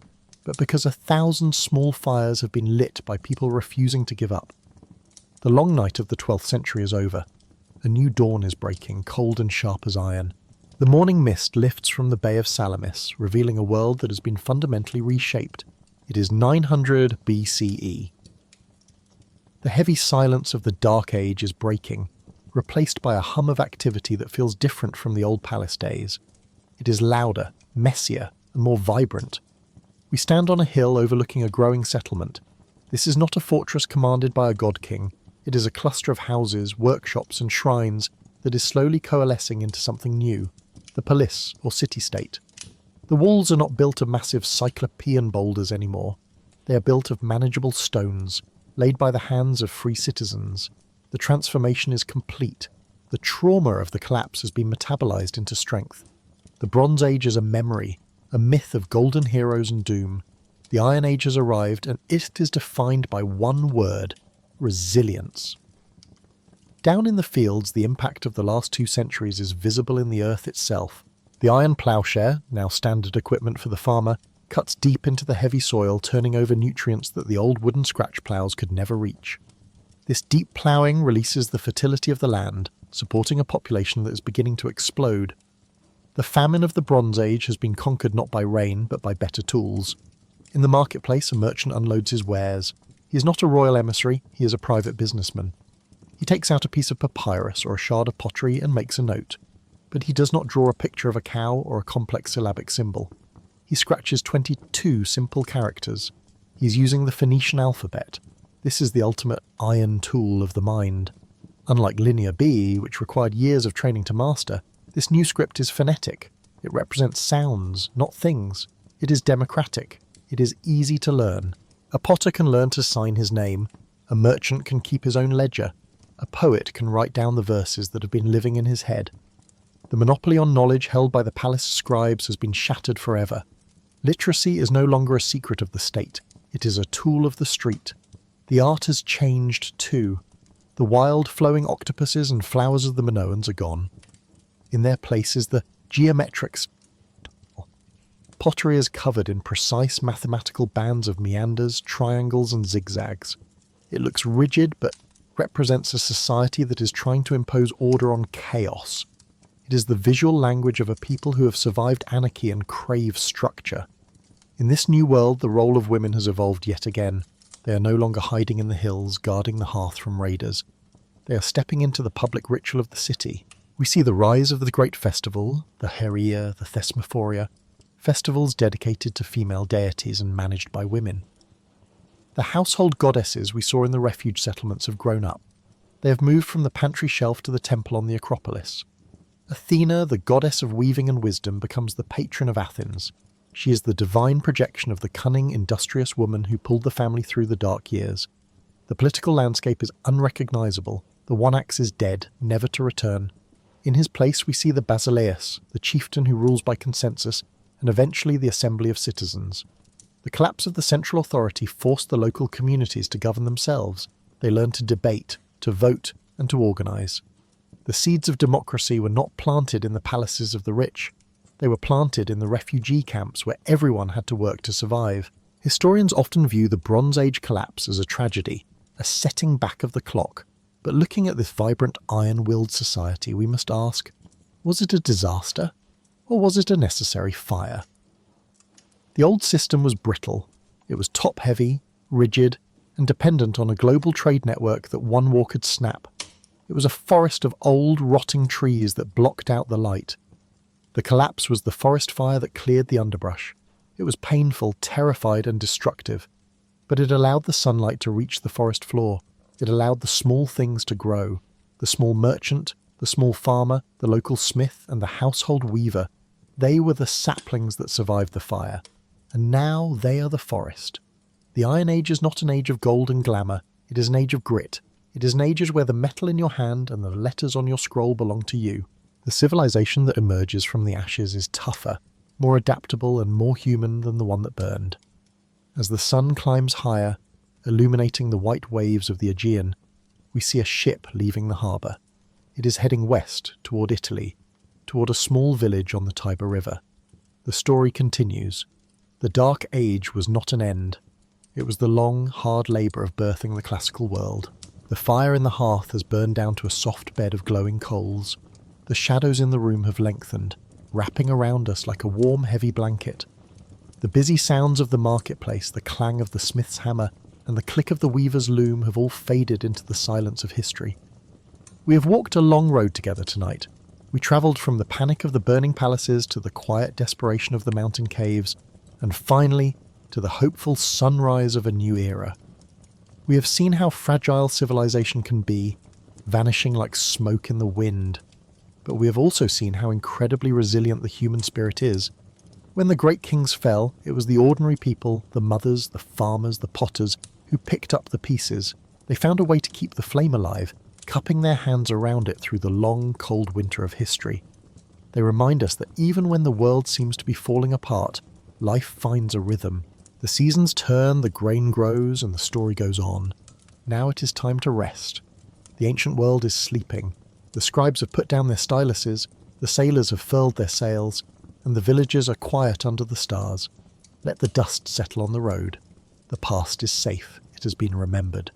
but because 1,000 small fires have been lit by people refusing to give up. The long night of the 12th century is over. A new dawn is breaking, cold and sharp as iron. The morning mist lifts from the Bay of Salamis, revealing a world that has been fundamentally reshaped. It is 900 BCE. The heavy silence of the Dark Age is breaking, replaced by a hum of activity that feels different from the old palace days. It is louder, messier, and more vibrant. We stand on a hill overlooking a growing settlement. This is not a fortress commanded by a god-king. It is a cluster of houses, workshops, and shrines that is slowly coalescing into something new, the polis, or city-state. The walls are not built of massive cyclopean boulders anymore. They are built of manageable stones, laid by the hands of free citizens. The transformation is complete. The trauma of the collapse has been metabolized into strength. The Bronze Age is a memory, a myth of golden heroes and doom. The Iron Age has arrived, and it is defined by one word: resilience. Down in the fields, the impact of the last 2 centuries is visible in the earth itself. The iron ploughshare, now standard equipment for the farmer, cuts deep into the heavy soil, turning over nutrients that the old wooden scratch ploughs could never reach. This deep ploughing releases the fertility of the land, supporting a population that is beginning to explode. The famine of the Bronze Age has been conquered not by rain, but by better tools. In the marketplace, a merchant unloads his wares. He is not a royal emissary, he is a private businessman. He takes out a piece of papyrus or a shard of pottery and makes a note. But he does not draw a picture of a cow or a complex syllabic symbol. He scratches 22 simple characters. He is using the Phoenician alphabet. This is the ultimate iron tool of the mind. Unlike Linear B, which required years of training to master, this new script is phonetic. It represents sounds, not things. It is democratic. It is easy to learn. A potter can learn to sign his name. A merchant can keep his own ledger. A poet can write down the verses that have been living in his head. The monopoly on knowledge held by the palace scribes has been shattered forever. Literacy is no longer a secret of the state. It is a tool of the street. The art has changed too. The wild, flowing octopuses and flowers of the Minoans are gone. In their place is the geometrics. Pottery is covered in precise mathematical bands of meanders, triangles, and zigzags. It looks rigid, but represents a society that is trying to impose order on chaos. It is the visual language of a people who have survived anarchy and crave structure. In this new world, the role of women has evolved yet again. They are no longer hiding in the hills, guarding the hearth from raiders. They are stepping into the public ritual of the city. We see the rise of the great festival, the Heria, the Thesmophoria, festivals dedicated to female deities and managed by women. The household goddesses we saw in the refuge settlements have grown up. They have moved from the pantry shelf to the temple on the Acropolis. Athena, the goddess of weaving and wisdom, becomes the patron of Athens. She is the divine projection of the cunning, industrious woman who pulled the family through the dark years. The political landscape is unrecognizable. The one axe is dead, never to return. In his place we see the Basileus, the chieftain who rules by consensus, and eventually the assembly of citizens. The collapse of the central authority forced the local communities to govern themselves. They learned to debate, to vote, and to organize. The seeds of democracy were not planted in the palaces of the rich. They were planted in the refugee camps where everyone had to work to survive. Historians often view the Bronze Age collapse as a tragedy, a setting back of the clock. But looking at this vibrant, iron-willed society, we must ask, was it a disaster? Or was it a necessary fire? The old system was brittle. It was top-heavy, rigid, and dependent on a global trade network that one war could snap. It was a forest of old, rotting trees that blocked out the light. The collapse was the forest fire that cleared the underbrush. It was painful, terrified, and destructive. But it allowed the sunlight to reach the forest floor. It allowed the small things to grow. The small merchant, the small farmer, the local smith, and the household weaver. They were the saplings that survived the fire. And now they are the forest. The Iron Age is not an age of gold and glamour. It is an age of grit. It is an age where the metal in your hand and the letters on your scroll belong to you. The civilization that emerges from the ashes is tougher, more adaptable and more human than the one that burned. As the sun climbs higher, illuminating the white waves of the Aegean, we see a ship leaving the harbour. It is heading west, toward Italy, toward a small village on the Tiber River. The story continues. The Dark Age was not an end. It was the long, hard labour of birthing the classical world. The fire in the hearth has burned down to a soft bed of glowing coals. The shadows in the room have lengthened, wrapping around us like a warm, heavy blanket. The busy sounds of the marketplace, the clang of the smith's hammer, and the click of the weaver's loom have all faded into the silence of history. We have walked a long road together tonight. We travelled from the panic of the burning palaces to the quiet desperation of the mountain caves, and finally to the hopeful sunrise of a new era. We have seen how fragile civilization can be, vanishing like smoke in the wind. But we have also seen how incredibly resilient the human spirit is. When the great kings fell, it was the ordinary people, the mothers, the farmers, the potters, who picked up the pieces. They found a way to keep the flame alive, cupping their hands around it through the long, cold winter of history. They remind us that even when the world seems to be falling apart, life finds a rhythm. The seasons turn, the grain grows, and the story goes on. Now it is time to rest. The ancient world is sleeping. The scribes have put down their styluses, the sailors have furled their sails, and the villagers are quiet under the stars. Let the dust settle on the road. The past is safe. It has been remembered.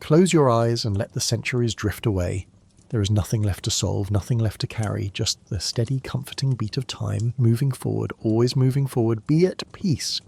Close your eyes and let the centuries drift away. There is nothing left to solve, nothing left to carry, just the steady, comforting beat of time, moving forward, always moving forward. Be at peace